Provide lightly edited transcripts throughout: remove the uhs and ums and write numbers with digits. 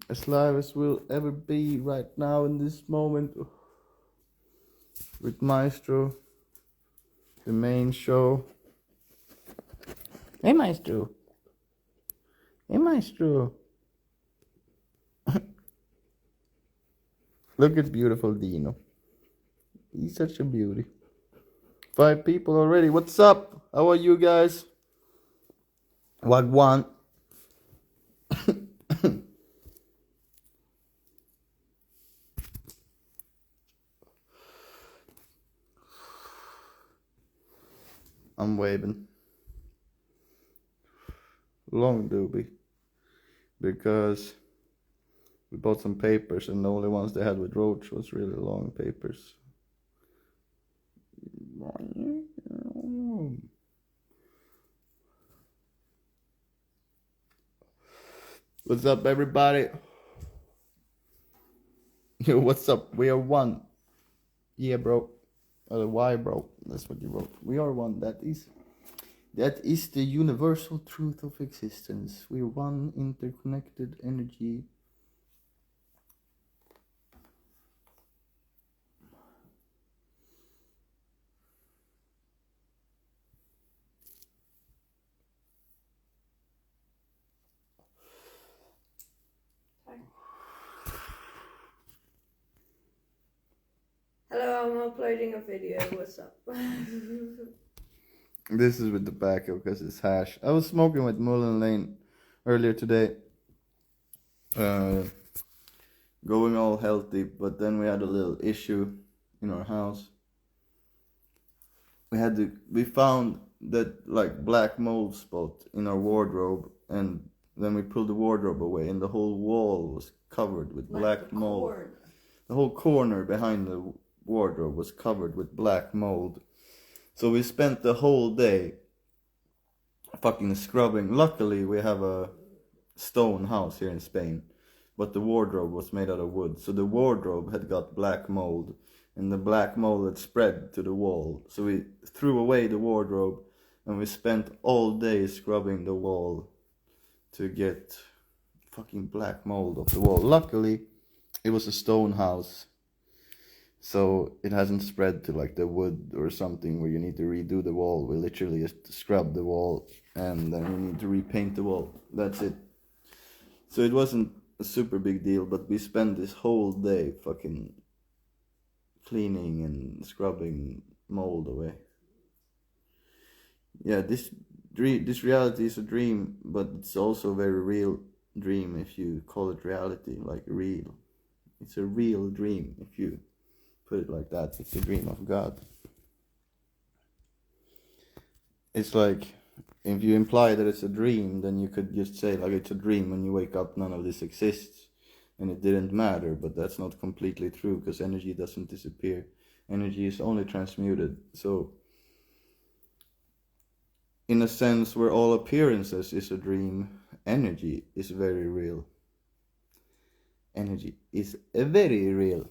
as live as we'll ever be right now in this moment with Maestro, the main show. Hey Maestro. Hey Maestro. Look at beautiful Dino. He's such a beauty. 5 people already. What's up? How are you guys? Wagwan. I'm waving. Long doobie. Because we bought some papers and the only ones they had with Roach was really long papers. What's up, everybody? Yo, what's up? We are one. Yeah, bro. Why, bro? That's what you wrote. We are one. That is the universal truth of existence. We are one interconnected energy. Hello, I'm uploading a video. What's up? This is with tobacco because it's hash. I was smoking with Mullen Lane earlier today. Going all healthy, but then we had a little issue in our house. We found that like black mold spot in our wardrobe, and then we pulled the wardrobe away and the whole wall was covered with black mold. The whole corner behind the wardrobe was covered with black mold. So we spent the whole day fucking scrubbing. Luckily we have a stone house here in Spain, but the wardrobe was made out of wood. So the wardrobe had got black mold, and the black mold had spread to the wall. So we threw away the wardrobe and we spent all day scrubbing the wall to get fucking black mold off the wall. Luckily it was a stone house, so it hasn't spread to like the wood or something where you need to redo the wall. We literally just scrub the wall and then we need to repaint the wall. That's it. So it wasn't a super big deal, but we spent this whole day fucking cleaning and scrubbing mold away. Yeah, this reality is a dream, but it's also a very real dream if you call it reality, like real. It's a real dream if you put it like that. It's a dream of God. It's like, if you imply that it's a dream, then you could just say like it's a dream, when you wake up none of this exists and it didn't matter. But that's not completely true, because energy doesn't disappear. Energy is only transmuted. So in a sense where all appearances is a dream, energy is very real. Energy is very real.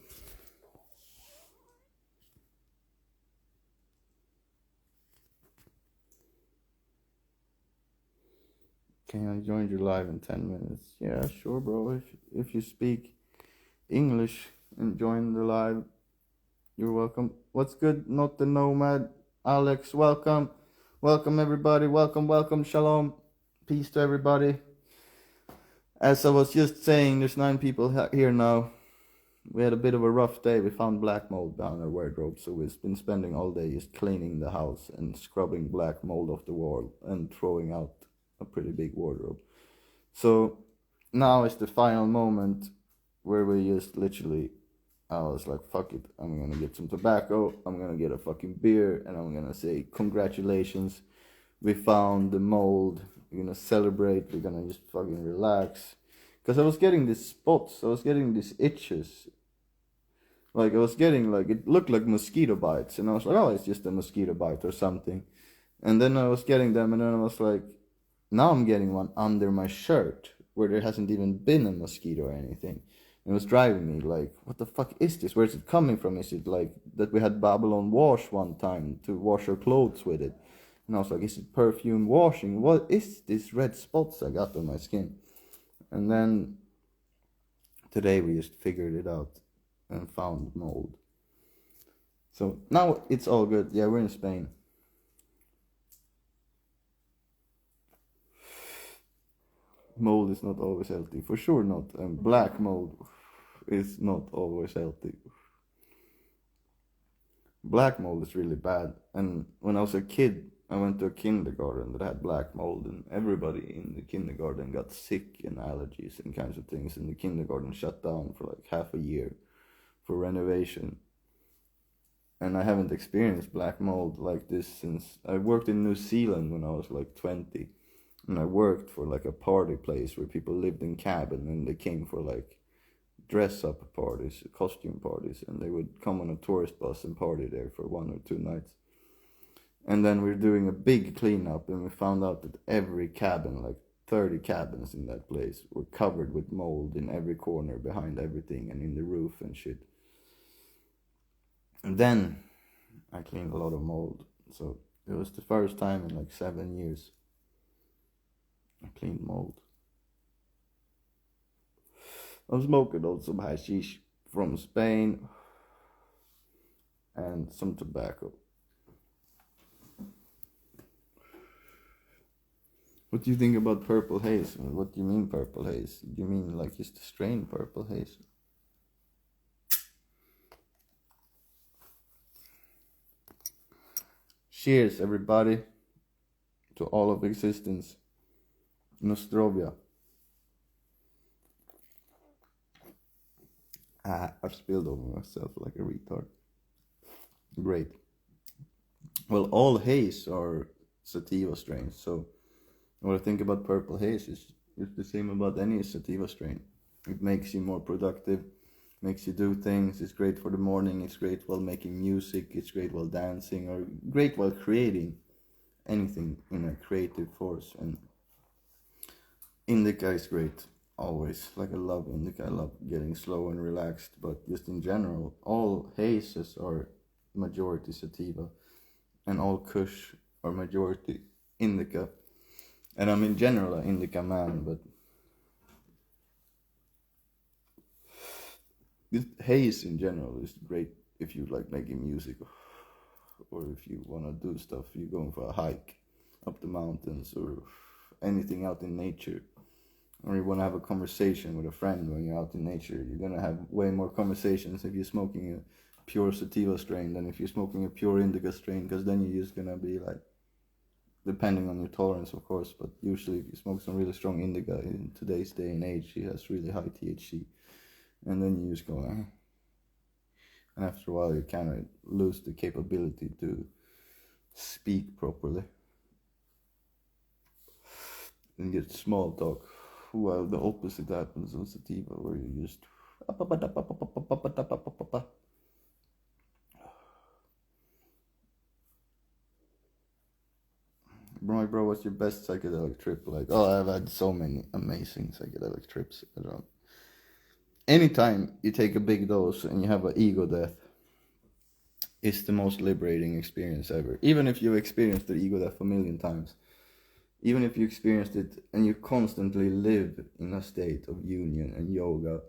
Can I join you live in 10 minutes? Yeah, sure, bro. If you speak English and join the live, you're welcome. What's good? Not the Nomad. Alex, welcome. Welcome, everybody. Welcome. Shalom. Peace to everybody. As I was just saying, there's 9 people here now. We had a bit of a rough day. We found black mold down our wardrobe, so we've been spending all day just cleaning the house and scrubbing black mold off the wall and throwing out a pretty big wardrobe. So now is the final moment where we just literally, I was like, fuck it, I'm gonna get some tobacco, I'm gonna get a fucking beer, and I'm gonna say congratulations, we found the mold. We're gonna celebrate, we're gonna just fucking relax. Because I was getting these spots, I was getting these itches. Like I was getting like, it looked like mosquito bites, and I was like, oh, it's just a mosquito bite or something. And then I was getting them, and then I was like, now I'm getting one under my shirt where there hasn't even been a mosquito or anything. And it was driving me like, what the fuck is this? Where's it coming from? Is it like that we had Babylon wash one time to wash our clothes with it? And I was like, is it perfume washing? What is this red spots I got on my skin? And then today we just figured it out and found mold. So now it's all good. Yeah, we're in Spain. Mold is not always healthy, for sure not. And black mold is not always healthy. Black mold is really bad. And when I was a kid, I went to a kindergarten that had black mold, and everybody in the kindergarten got sick and allergies and kinds of things, and the kindergarten shut down for like half a year for renovation. And I haven't experienced black mold like this since I worked in New Zealand when I was like 20. And I worked for like a party place where people lived in cabin, and they came for like dress up parties, costume parties, and they would come on a tourist bus and party there for 1 or 2 nights. And then we were doing a big cleanup, and we found out that every cabin, like 30 cabins in that place, were covered with mold in every corner, behind everything, and in the roof and shit. And then I cleaned a lot of mold. So it was the first time in like 7 years I cleaned mold. I'm smoking on some hashish from Spain and some tobacco. What do you think about purple haze? What do you mean purple haze? Do you mean like just the strain purple haze? Cheers, everybody, to all of existence. Nostrovia. I've spilled over myself like a retard. Great. Well, all haze are sativa strains, so what I think about purple haze is the same about any sativa strain. It makes you more productive, makes you do things, it's great for the morning, it's great while making music, it's great while dancing, or great while creating anything in a creative force. And indica is great, always. Like I love indica, I love getting slow and relaxed, but just in general, all hazes are majority sativa, and all kush are majority indica. And I'm in general an indica man, but this haze in general is great if you like making music, or if you want to do stuff, you're going for a hike up the mountains, or anything out in nature, or you want to have a conversation with a friend when you're out in nature. You're going to have way more conversations if you're smoking a pure sativa strain than if you're smoking a pure indica strain, because then you're just going to be like, depending on your tolerance, of course, but usually if you smoke some really strong indica in today's day and age, it has really high THC, and then you just go, and after a while you kind of lose the capability to speak properly and get small talk, while the opposite happens on sativa, where you just bro, what's your best psychedelic trip? Like, oh, I've had so many amazing psychedelic trips. I don't know. Anytime you take a big dose and you have an ego death, it's the most liberating experience ever. Even if you've experienced the ego death a million times, even if you experienced it and you constantly live in a state of union and yoga,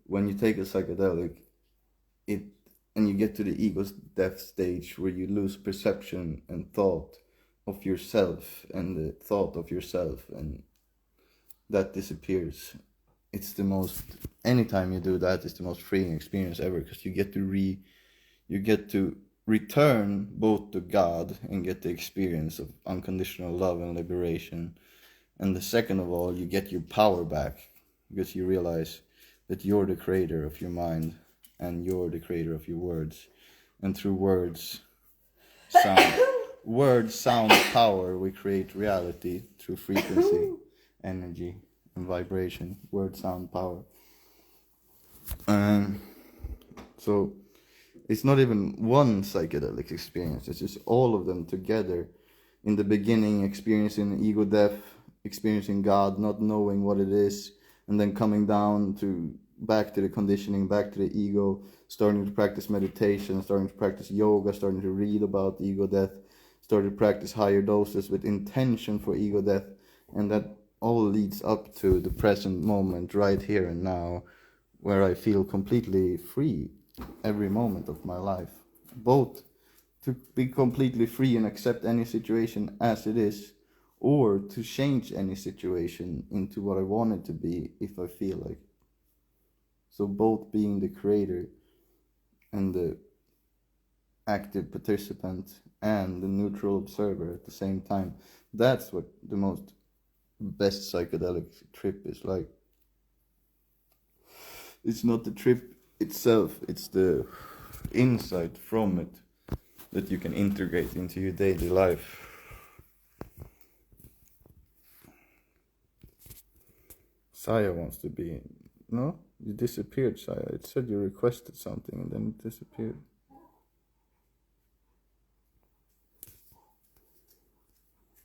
when you take a psychedelic, and you get to the ego's death stage where you lose perception and thought of yourself, and the thought of yourself, and that disappears. It's the most, anytime you do that, it's the most freeing experience ever, because you get to return both to God and get the experience of unconditional love and liberation. And the second of all, you get your power back, because you realize that you're the creator of your mind, and you're the creator of your words. And through words, sound, power, we create reality through frequency, energy, and vibration. Word, sound, power. So it's not even one psychedelic experience, it's just all of them together. In the beginning, experiencing ego death, experiencing God, not knowing what it is, and then coming down to back to the conditioning, back to the ego, starting to practice meditation, starting to practice yoga, starting to read about ego death, starting to practice higher doses with intention for ego death, and that all leads up to the present moment, right here and now, where I feel completely free every moment of my life. Both to be completely free and accept any situation as it is, or to change any situation into what I want it to be if I feel like. So both being the creator and the active participant and the neutral observer at the same time. That's what the most best psychedelic trip is like. It's not the trip itself, it's the insight from it that you can integrate into your daily life. Saya wants to be in. No? You disappeared, Saya. It said you requested something and then it disappeared.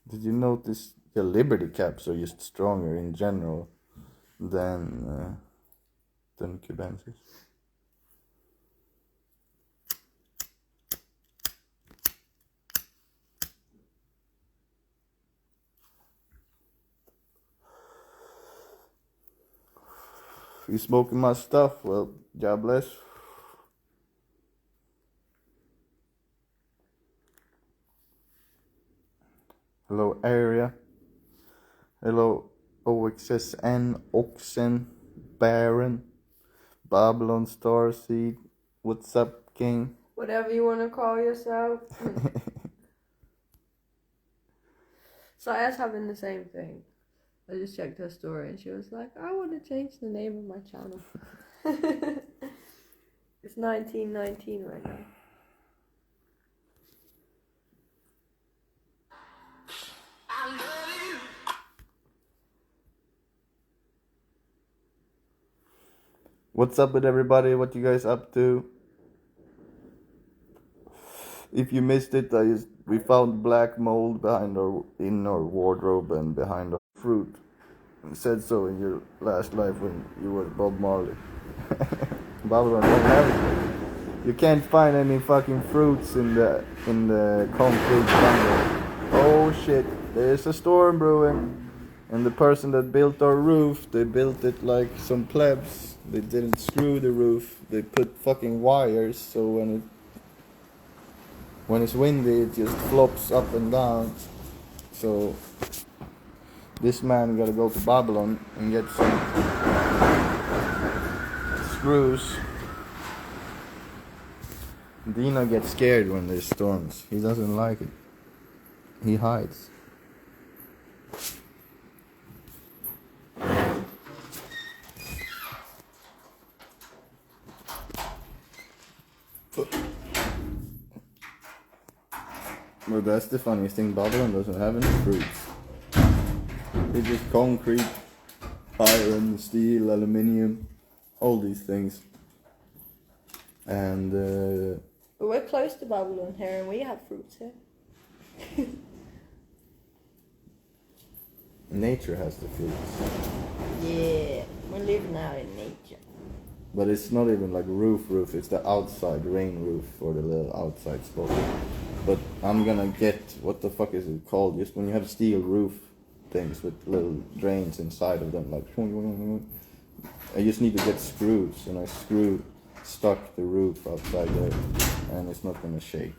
Did you notice the Liberty caps are just stronger in general than Cubensis? If you smoking my stuff, well, God bless. Hello, area. Hello, OXSN, OXSN, Baron, Babylon Starseed. What's up, King? Whatever you want to call yourself. Saya's having the same thing. I just checked her story and she was like, I want to change the name of my channel. It's 1919 right now. What's up with everybody? What you guys up to? If you missed it, we found black mold in our wardrobe and behind our fruit. You said so in your last life when you were Bob Marley. Babylon don't have it. You can't find any fucking fruits in the concrete jungle. Oh shit! There's a storm brewing. And the person that built our roof, they built it like some plebs. They didn't screw the roof. They put fucking wires so when it's windy it just flops up and down. So this man gotta go to Babylon and get some screws. Dino gets scared when there's storms. He doesn't like it. He hides. Well, that's the funniest thing. Babylon doesn't have any fruits. It's just concrete, iron, steel, aluminium, all these things. And But we're close to Babylon here and we have fruits here. nature has the fruits. Yeah, we're living out in nature. But it's not even like roof, it's the outside rain roof for the little outside spot. But I'm gonna get, what the fuck is it called? Just when you have steel roof things with little drains inside of them, like, I just need to get screws, and I stuck the roof outside there, and it's not gonna shake.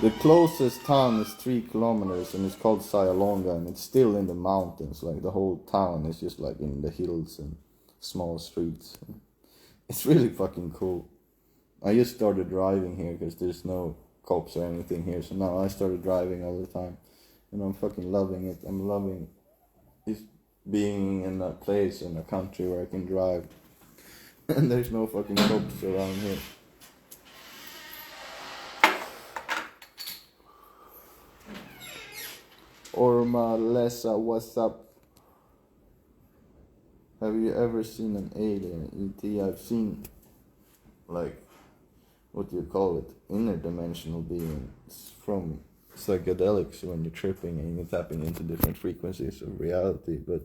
The closest town is 3 kilometers, and it's called Sayalonga, and it's still in the mountains. Like the whole town is just like in the hills and small streets. It's really fucking cool. I just started driving here because there's no cops or anything here, so now I started driving all the time, and I'm fucking loving it. I'm loving just being in a place in a country where I can drive, and there's no fucking cops around here. Orma Lessa, what's up? Have you ever seen an alien, E.T.? I've seen, like, what do you call it? Interdimensional beings from psychedelics when you're tripping and you're tapping into different frequencies of reality, but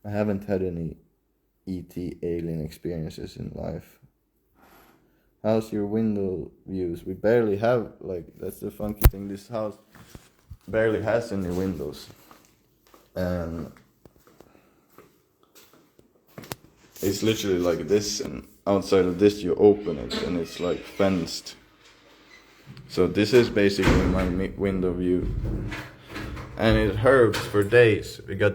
I haven't had any E.T. alien experiences in life. How's your window views? We barely have, like, that's the funky thing, this house barely has any windows, and It's literally like this, and outside of this you open it, and it's like fenced. So this is basically my window view, and it herbs for days. We got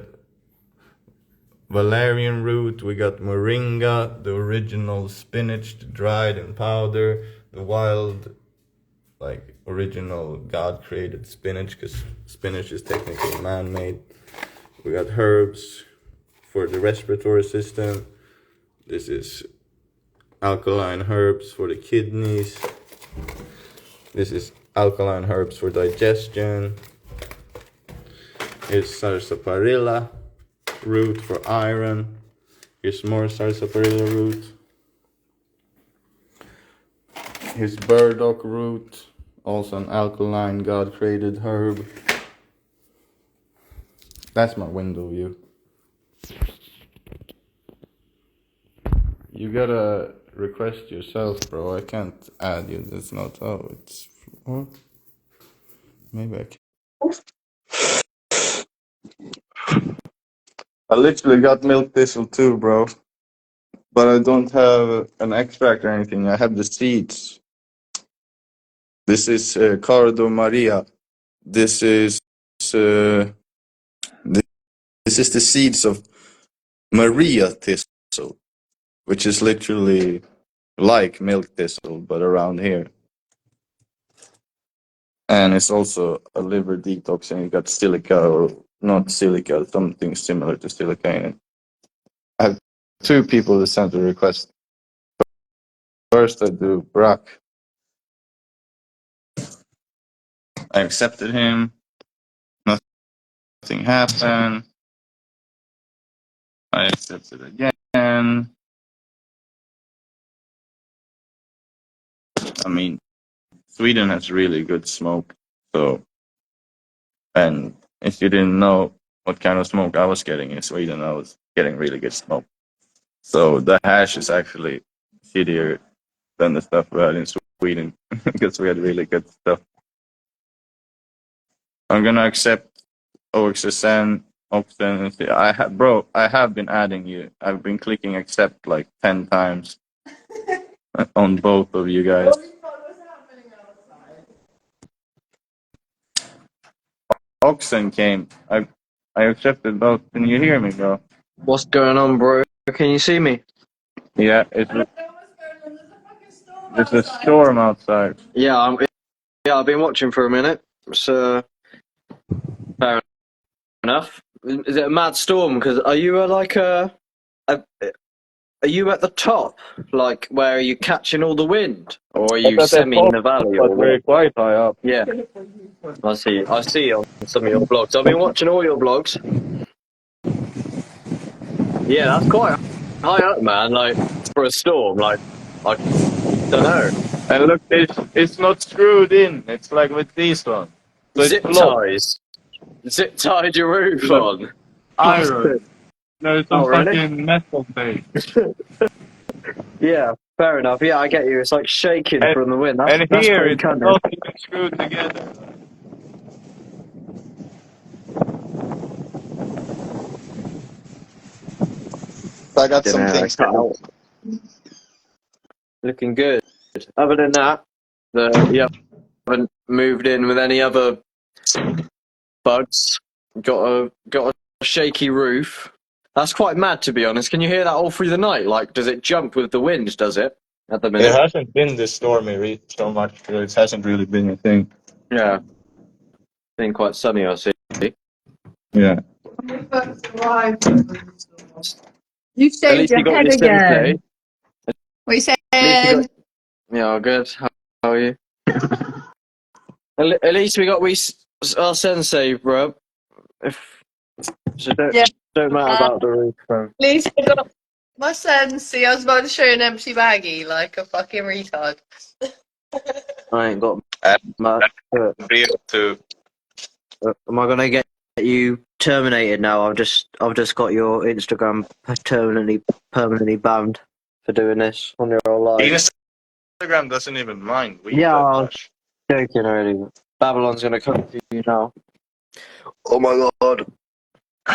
valerian root, we got moringa, the original spinach, the dried in powder, the wild, like original God created spinach, because spinach is technically man-made. We got herbs for the respiratory system. This is alkaline herbs for the kidneys. This is alkaline herbs for digestion. Here's sarsaparilla root for iron. Here's more sarsaparilla root. Here's burdock root, also an alkaline God created herb. That's my window view. You gotta request yourself, bro. I can't add you. It's not. Oh, it's. Oh, maybe I can. I literally got milk thistle too, bro. But I don't have an extract or anything. I have the seeds. This is Cardo Maria. This is this is the seeds of Maria thistle, which is literally like milk thistle, but around here. And it's also a liver detox, and you got silica, or not silica, something similar to silica in it. I have 2 people that sent a request. First, I do Brock. I accepted him. Nothing happened. I accepted again. I mean, Sweden has really good smoke. So, and if you didn't know what kind of smoke I was getting in Sweden, I was getting really good smoke. So the hash is actually shittier than the stuff we had in Sweden because we had really good stuff. I'm gonna accept OXSN, OXSN. I have been adding you. I've been clicking accept like 10 times on both of you guys. Oxen came. I accepted both. Can you hear me, bro? What's going on, bro? Can you see me? Yeah, it's a storm outside. Yeah, I've been watching for a minute. So fair enough. Is it a mad storm? Because are you are you at the top, like where are you catching all the wind, or are you semi in the valley? But we're quite high up. Yeah, I see on some of your blogs. I've been watching all your blogs. Yeah, that's quite high up, man. Like for a storm, like I don't know. And look, it's not screwed in. It's like with these ones. So Zip ties. Zip tied your roof on. Iron. There's some really? fucking metal base. Yeah, fair enough. Yeah, I get you. It's like shaking from the wind. That's Here pretty it's cunning. not even screwed together. I got some things cut out. Looking good. Other than that, you haven't moved in with any other bugs. Got a shaky roof. That's quite mad, to be honest. Can you hear that all through the night? Like, does it jump with the wind? Does it at the minute? It hasn't been this stormy so much. It hasn't really been a thing. Yeah, been quite sunny. I see. Yeah. You shaved your head again. What you saying? Yeah, good. How are you? At least we got our sensei, bro. Don't matter about the roof, bro. At least I got my sensei. I was about to show you an empty baggie like a fucking retard. I ain't got much. Am I gonna get you terminated now? I've just got your Instagram permanently banned for doing this on your whole life. Instagram doesn't even mind. Yeah, I'm joking already. Babylon's gonna come to you now. Oh my god.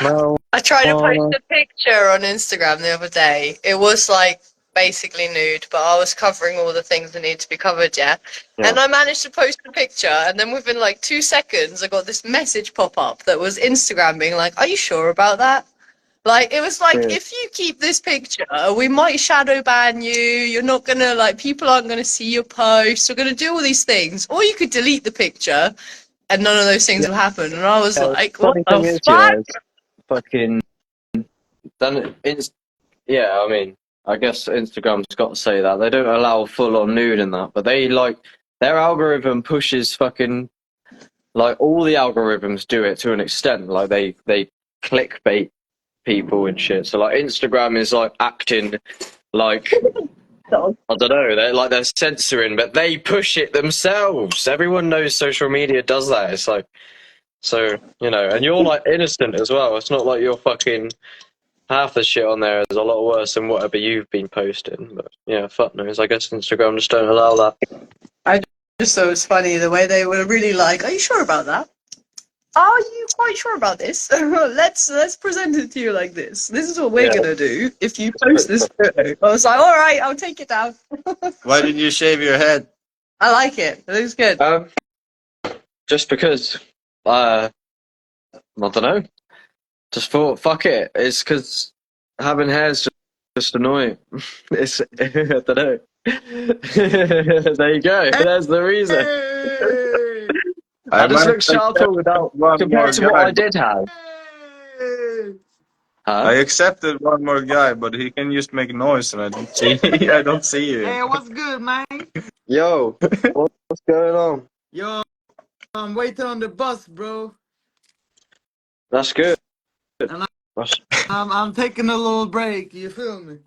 Well, I tried to post a picture on Instagram the other day. It was like basically nude, but I was covering all the things that need to be covered, yeah? And I managed to post a picture, and then within like 2 seconds, I got this message pop up that was Instagram being like, "Are you sure about that?" Like, it was like, if you keep this picture, we might shadow ban you. You're not gonna, like, people aren't gonna see your posts. We're gonna do all these things. Or you could delete the picture, and none of those things will happen. And I was like, what Funny the thing is, fuck? yeah, it's fucking. Then it's yeah. I mean, I guess Instagram's got to say that they don't allow full on nude in that, but they like their algorithm pushes fucking like all the algorithms do it to an extent. Like they clickbait people and shit. So like Instagram is like acting like I don't know, they're censoring, but they push it themselves. Everyone knows social media does that. It's like so, you know, and you're like innocent as well. It's not like you're fucking half the shit on there is a lot worse than whatever you've been posting. But yeah, fuck knows. I guess Instagram just don't allow that. I just thought it was funny the way they were really like, are you sure about that? Are you quite sure about this? let's present it to you like this. This is what we're gonna do if you post this photo. I was like, all right, I'll take it down. Why did you shave your head? I like it. It looks good. Just because, I don't know. Just thought, fuck it. It's because having hair's just annoying. It's I don't know. There you go. There's the reason. I just look sharper without compared to what I did have. I accepted one more guy, but he can just make noise, and I don't see. I don't see you. Hey, what's good, man? Yo, what's going on? Yo, I'm waiting on the bus, bro. That's good. And I'm taking a little break. You feel me?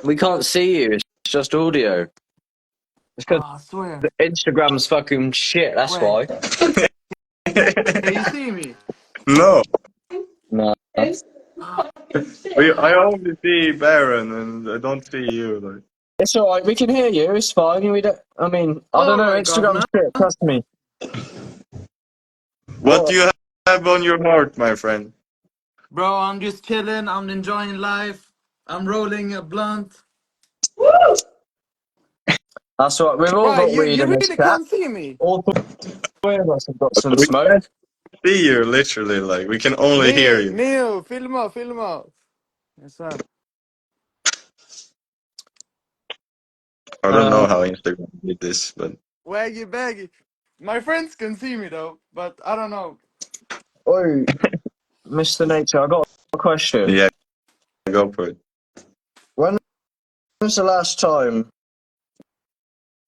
We can't see you. It's just audio. It's because I swear. Instagram's fucking shit. That's why. Can you see me? No. No. I only see Baron, and I don't see you. Like. It's alright, we can hear you, it's fine. We don't I mean, I don't know, Alright, Instagram's shit, trust me. What do you have on your heart, my friend? Bro, I'm just chilling. I'm enjoying life. I'm rolling a blunt. That's right, we've all Bro, got weed you in this really chat. can't see me. All three of us have got some We smoke. can't see you, literally. Like, we can only hear you. Neo, filma. Yes, sir. I don't know how Instagram did this, but... Waggy baggy. My friends can see me though, but I don't know. Oh, Mr. Nature, I got a question. Yeah, go for it. When was the last time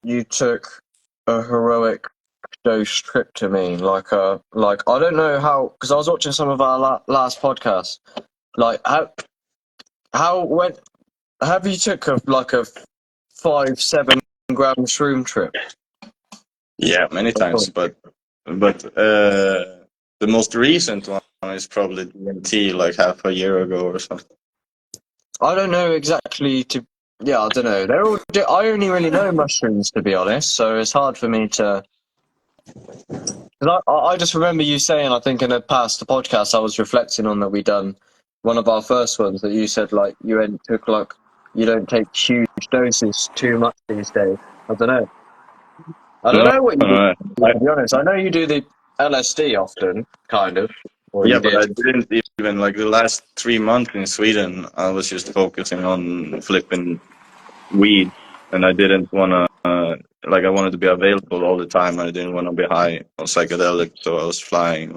you took a heroic dose tryptamine? Like I don't know how, because I was watching some of our last podcasts. Like, when have you took a 5-7 gram shroom trip? Yeah, many times, but the most recent one is probably DMT, like half a year ago or something. I don't know exactly I don't know. They're all. I only really know mushrooms, to be honest. So it's hard for me to. Cause I just remember you saying, I think in a past podcast, I was reflecting on that we done one of our first ones that you said like you don't take huge doses too much these days. I don't know. I don't know what you do. To be honest, I know you do the LSD often, kind of. Or Yeah, you but did. I didn't even, like, the last 3 months in Sweden, I was just focusing on flipping weed, and I didn't want to, I wanted to be available all the time, and I didn't want to be high on psychedelics, so I was flying,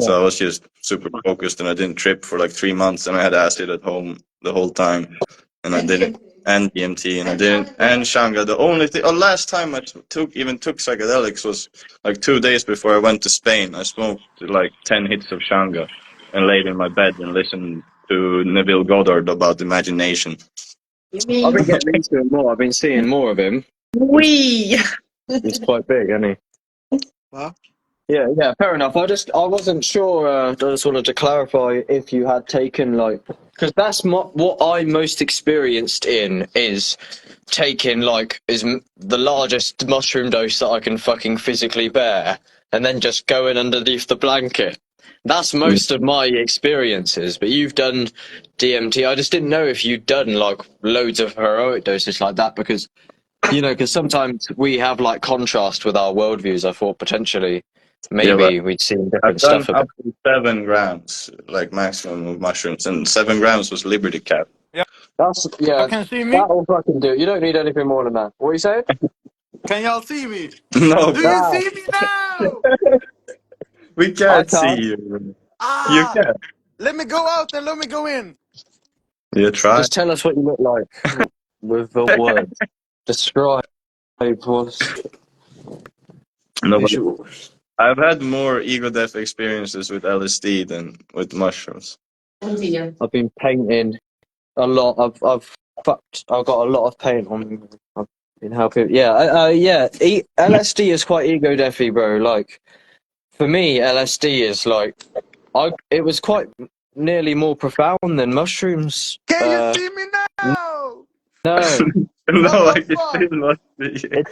so I was just super focused, and I didn't trip for like 3 months, and I had acid at home the whole time, and I didn't, and DMT, and I didn't, and Shanga. The only thing, last time I took psychedelics was like 2 days before I went to Spain. I smoked like 10 hits of Shanga and laid in my bed and listened to Neville Goddard about imagination. I've been getting into him more. I've been seeing more of him. Wee! He's quite big, isn't he? Huh? Yeah, fair enough. I wasn't sure. I just wanted to clarify if you had taken because that's what I'm most experienced in is taking the largest mushroom dose that I can fucking physically bear, and then just going underneath the blanket. That's most of my experiences. But you've done DMT. I just didn't know if you'd done like loads of heroic doses like that because because sometimes we have like contrast with our worldviews. I thought potentially maybe we'd seen I've different done stuff a bit. up to 7 grams, like maximum of mushrooms, and 7 grams was Liberty Cap. That's Y'all can see me? that'll fucking do. You don't need anything more than that. What are you saying? Can y'all see me? No, Do bro, you Nah, see me now? we I can't see can't. you. You Ah! can. Let me go out and let me go in. You try. Just tell us what you look like with the words. Describe us No, but visuals. I've had more ego death experiences with LSD than with mushrooms. I've been painting a lot. I've got a lot of paint on me. I've been helping. Yeah, LSD is quite ego deathy, bro. Like for me, LSD is like It was quite nearly more profound than mushrooms. Can you see me now? No, What No, the I can fuck? still not see. it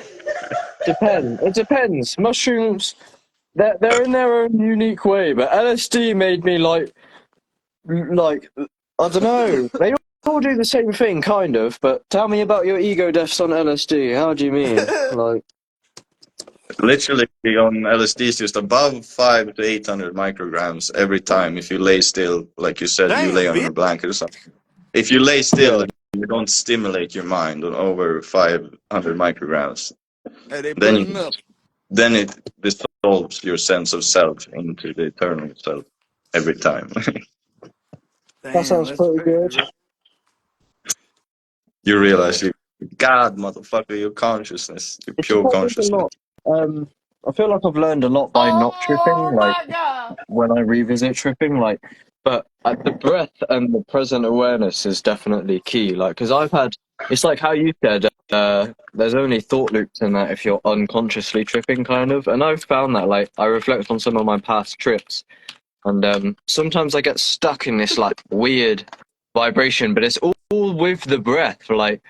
depends. It depends. Mushrooms, they're in their own unique way, but LSD made me like I don't know. They all do the same thing, kind of. But tell me about your ego deaths on LSD. How do you mean? Like, Literally on LSD is just above 500 to 800 micrograms every time if you lay still, like you said, you lay Damn, on bitch. a blanket or something. If you lay still yeah, and you don't stimulate your mind on over 500 micrograms, Hey, they then pulling up. then it dissolves your sense of self into the eternal self every time. that Damn, sounds that's pretty crazy, good. bro. You realize you, God, motherfucker, your consciousness, your It pure depends a consciousness. lot. I feel like I've learned a lot by not tripping. Oh Like. my god! When I revisit tripping, but the breath and the present awareness is definitely key. Like, because it's like how you said, there's only thought loops in that if you're unconsciously tripping, kind of. And I've found that, like, I reflect on some of my past trips, and sometimes I get stuck in this like weird vibration, but it's all with the breath. Like,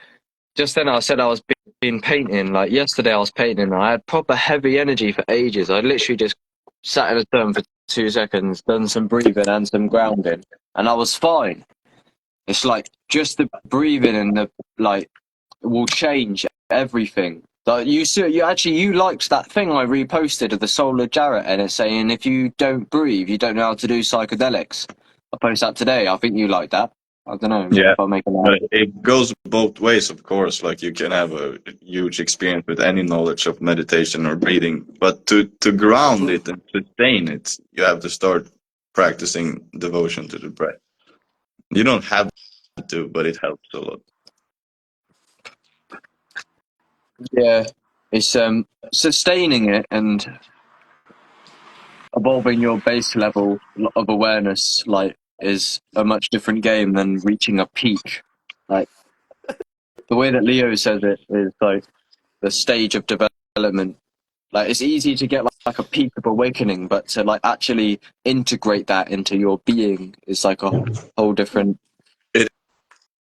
just then I said I was been painting. Like yesterday, I was painting. And I had proper heavy energy for ages. I literally just sat in a turn for 2 seconds, done some breathing and some grounding, and I was fine. It's like just the breathing and the like will change everything. Like you liked that thing I reposted of the Solar Jarrett and it's saying if you don't breathe, you don't know how to do psychedelics. I posted that today. I think you liked that. I don't know Yeah, if I'm making that but up. it goes both ways, of course. Like you can have a huge experience with any knowledge of meditation or breathing, but to ground it and sustain it, you have to start practicing devotion to the breath. You don't have to, but it helps a lot. Yeah, it's sustaining it and evolving your base level of awareness like is a much different game than reaching a peak. Like the way that Leo says it is like the stage of development. Like it's easy to get like a peak of awakening, but to like actually integrate that into your being is like a whole different It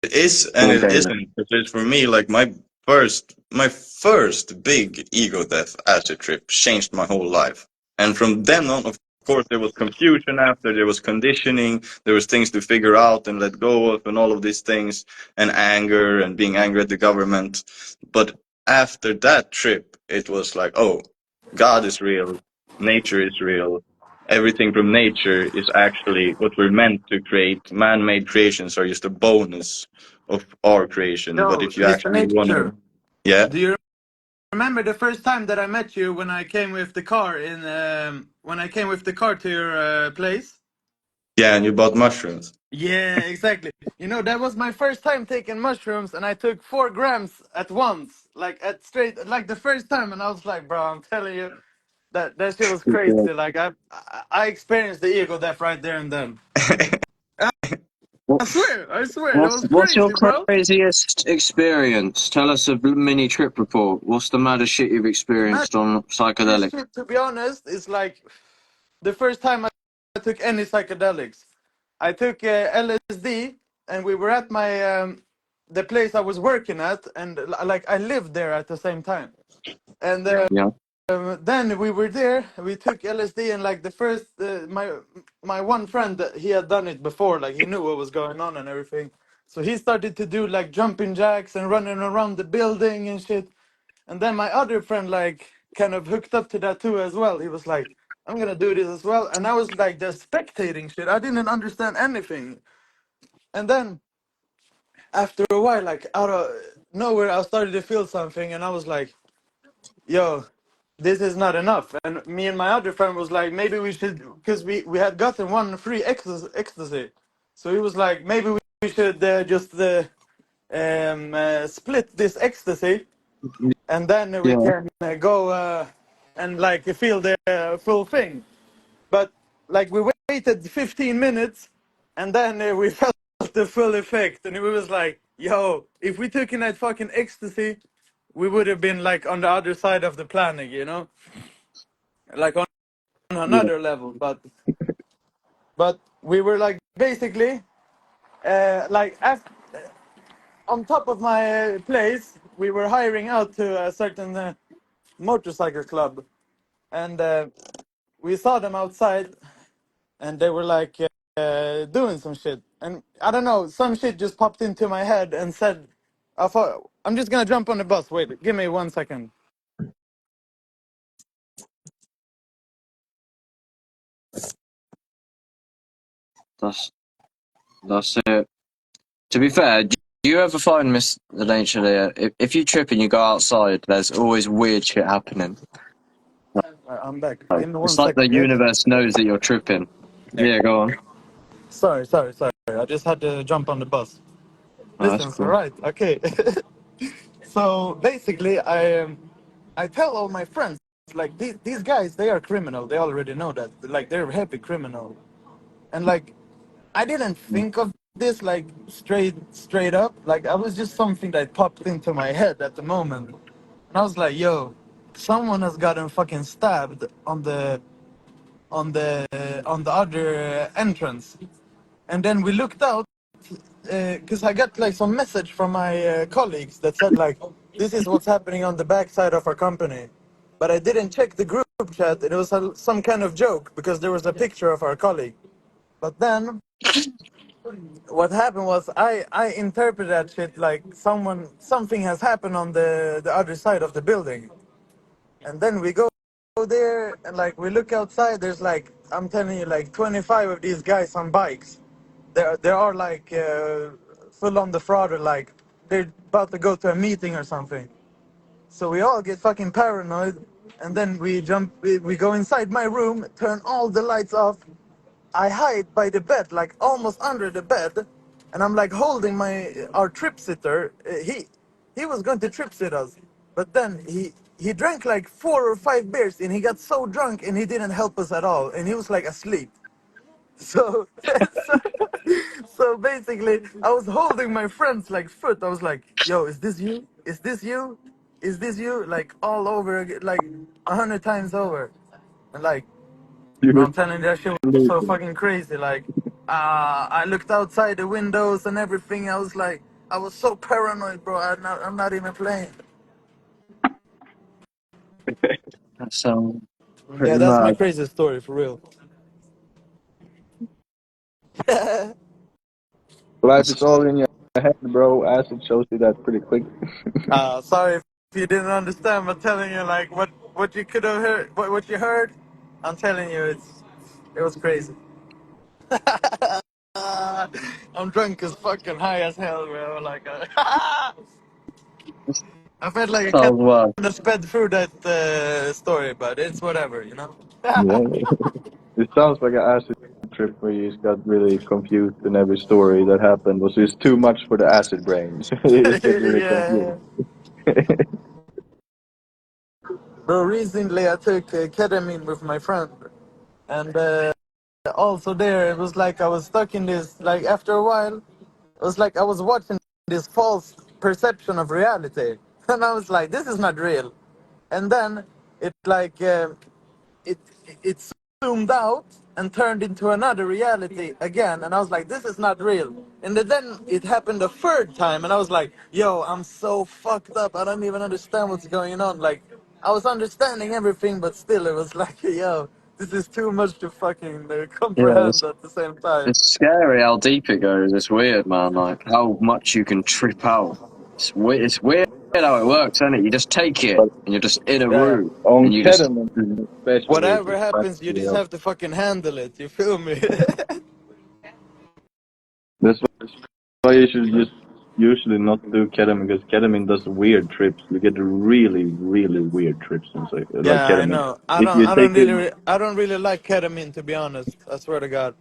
is and ball it game. isn't. Because for me, like my first big ego death acid trip changed my whole life. And from then on, of course, there was confusion after, there was conditioning, there was things to figure out and let go of, and all of these things, and anger and being angry at the government. But after that trip, it was like, oh, God is real, nature is real, everything from nature is actually what we're meant to create. Man-made creations are just a bonus of our creation. But Yo, if you Mr. actually want Nature, to, yeah, do you remember the first time that I met you when I came with the car to your place? yeah, and you bought mushrooms. Yeah, exactly. You know, that was my first time taking mushrooms, and I took 4 grams at once, like at straight, like the first time, and I was like, bro, I'm telling you, that shit was crazy. Like I experienced the ego death right there and then. I swear, that was What's your crazy, bro. craziest experience? Tell us a mini trip report. What's the maddest shit you've Man, experienced on this psychedelics? shit, to be honest, is like the first time I took any psychedelics. I took LSD, and we were at my the place I was working at, and like I lived there at the same time. And Yeah. then we were there. We took LSD, and like the first, my one friend, he had done it before. Like he knew what was going on and everything. So he started to do like jumping jacks and running around the building and shit. And then my other friend like kind of hooked up to that too as well. He was like, "I'm gonna do this as well," and I was like just spectating shit. I didn't understand anything. And then after a while, like out of nowhere, I started to feel something, and I was like, yo, this is not enough. And me and my other friend was like, maybe we should, because we had gotten one free ecstasy. So he was like, maybe we should just split this ecstasy, and then we Yeah. can go and like feel the full thing. But like we waited 15 minutes, and then we felt the full effect, and it was like, yo, if we took in that fucking ecstasy, we would have been like on the other side of the planet, you know, like on Yeah. another level. But we were like basically like on top of my place, we were hiring out to a certain motorcycle club, and we saw them outside, and they were like doing some shit, and I don't know, some shit just popped into my head and said, I thought, I'm just gonna jump on the bus. Wait, give me 1 second. That's that's it. To be fair, do you ever find, Miss the Nature there, if you trip and you go outside, there's always weird shit happening. I'm back. Like, Give me it's one like the second, guys. universe knows that you're tripping. Yeah, go on. Sorry. I just had to jump on the bus. Oh, that's Distance, all cool. right. Okay. So basically, I tell all my friends, like these guys, they are criminal. They already know that. Like they're heavy criminal, and like I didn't think of this like straight up. Like I was just something that popped into my head at the moment, and I was like, yo, someone has gotten fucking stabbed on the other entrance. And then we looked out because I got like some message from my colleagues that said like, this is what's happening on the backside of our company. But I didn't check the group chat. It was some kind of joke because there was a picture of our colleague. But then what happened was I interpreted that shit like something has happened on the other side of the building. And then we go there and like we look outside, there's like, I'm telling you, like 25 of these guys on bikes. There are like full on the throttle, like they're about to go to a meeting or something. So we all get fucking paranoid, and then we go inside my room, turn all the lights off. I hide by the bed, like almost under the bed, and I'm like holding our trip sitter. He was going to trip sit us, but then he drank like 4 or 5 beers, and he got so drunk, and he didn't help us at all, and he was like asleep. So, so, so basically, I was holding my friend's like foot. I was like, "Yo, is this you? Is this you? Is this you?" Like all over again, like 100 times over. And like, bro, You're I'm telling you, that shit was so sleeping. fucking crazy. Like, I looked outside the windows and everything. I was like, I was so paranoid, bro. I'm not even playing. That sounds Yeah, pretty that's my mad. crazy story for real. Life is That's, all in your head, bro. Acid shows you that pretty quick. Sorry if you didn't understand, but telling you like what you could have heard, what you heard. I'm telling you, it was crazy. I'm drunk as fucking high as hell, bro. Like, I felt like I kind sounds mad. of sped through that story, but it's whatever, you know. Yeah. It sounds like an acid trip where you just got really confused and every story that happened was just too much for the acid brain. So you just get really confused. Yeah, bro. Recently, I took ketamine with my friend, and also there it was like I was stuck in this. Like after a while, it was like I was watching this false perception of reality, and I was like, "This is not real." And then it like it it zoomed out and turned into another reality again, and I was like, this is not real. And then it happened a third time, and I was like, yo, I'm so fucked up, I don't even understand what's going on. Like I was understanding everything, but still, it was like, yo, this is too much to fucking Yeah, comprehend at the same time. it's scary how deep it goes. It's weird, man. Like how much you can trip out. It's weird how it works, isn't it? You just take it But and you're just in a Yeah. room on and you just. ketamine, especially, Whatever it's happens, you actually just have to fucking handle it. You feel me? that's why you should just usually not do ketamine, because ketamine does weird trips. You get really, really weird trips and so, like Yeah, I ketamine. know. If you take it, I don't really like ketamine, to be honest. I swear to God.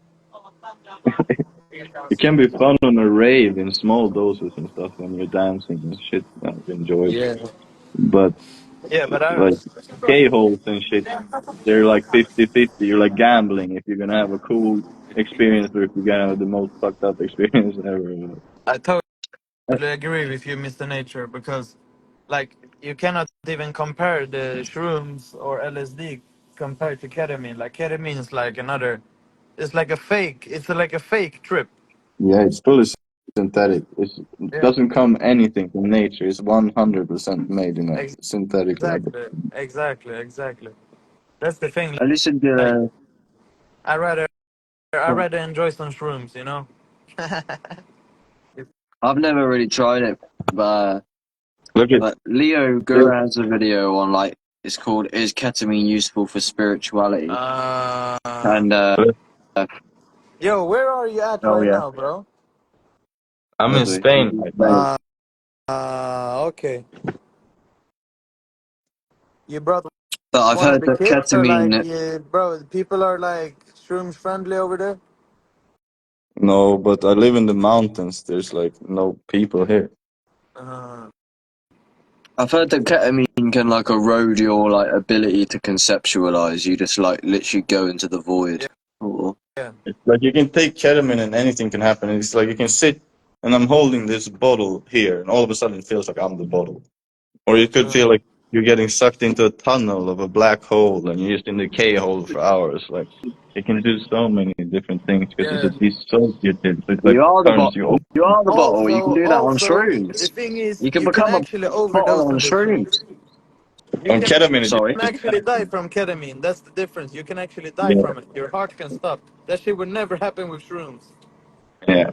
it can be fun on a rave in small doses and stuff when you're dancing and shit. I enjoy it. Yeah. But Yeah, but like K-holes and shit, they're like 50-50. You're like gambling if you're gonna have a cool experience or if you're gonna have the most fucked up experience ever. I totally agree with you, Mr. Nature, because, like, you cannot even compare the shrooms or LSD compared to ketamine. Like, ketamine is like another. It's like a fake. It's like a fake trip. Yeah, it's fully synthetic. It Yeah. doesn't come anything from nature. It's 100% made in a synthetic lab. Exactly. Exactly. Exactly. That's the thing. I listened Like, to. I rather enjoy some shrooms. You know. I've never really tried it, but Look at Leo this. Gura has a video on like it's called "Is Ketamine Useful for Spirituality?" And Yo, where are you at Oh right yeah, now, bro? I'm in Spain right now. Okay. You brought but I've one of heard the that kids, or like, ketamine. bro, people are like shrooms friendly over there. No, but I live in the mountains. There's like no people here. Uh, I've heard that ketamine can like erode your like ability to conceptualize. You just like literally go into the void. Or, yeah. It's like you can take ketamine and anything can happen. It's like you can sit and I'm holding this bottle here, and all of a sudden it feels like I'm the bottle. Or you could feel like you're getting sucked into a tunnel of a black hole and you're just in the K-hole for hours. Like, it can do so many different things because it's Yeah. a dissociative. So it like you are the turns you bottle. off. You are the bottle. You can do that on Also, the shrooms. thing is, You can you can become a actually bottle overdose on on the shrooms. shrooms. You On can ketamine, it Sorry. just actually die from ketamine. That's the difference. You can actually die yeah, from it. Your heart can stop. That shit would never happen with shrooms. yeah.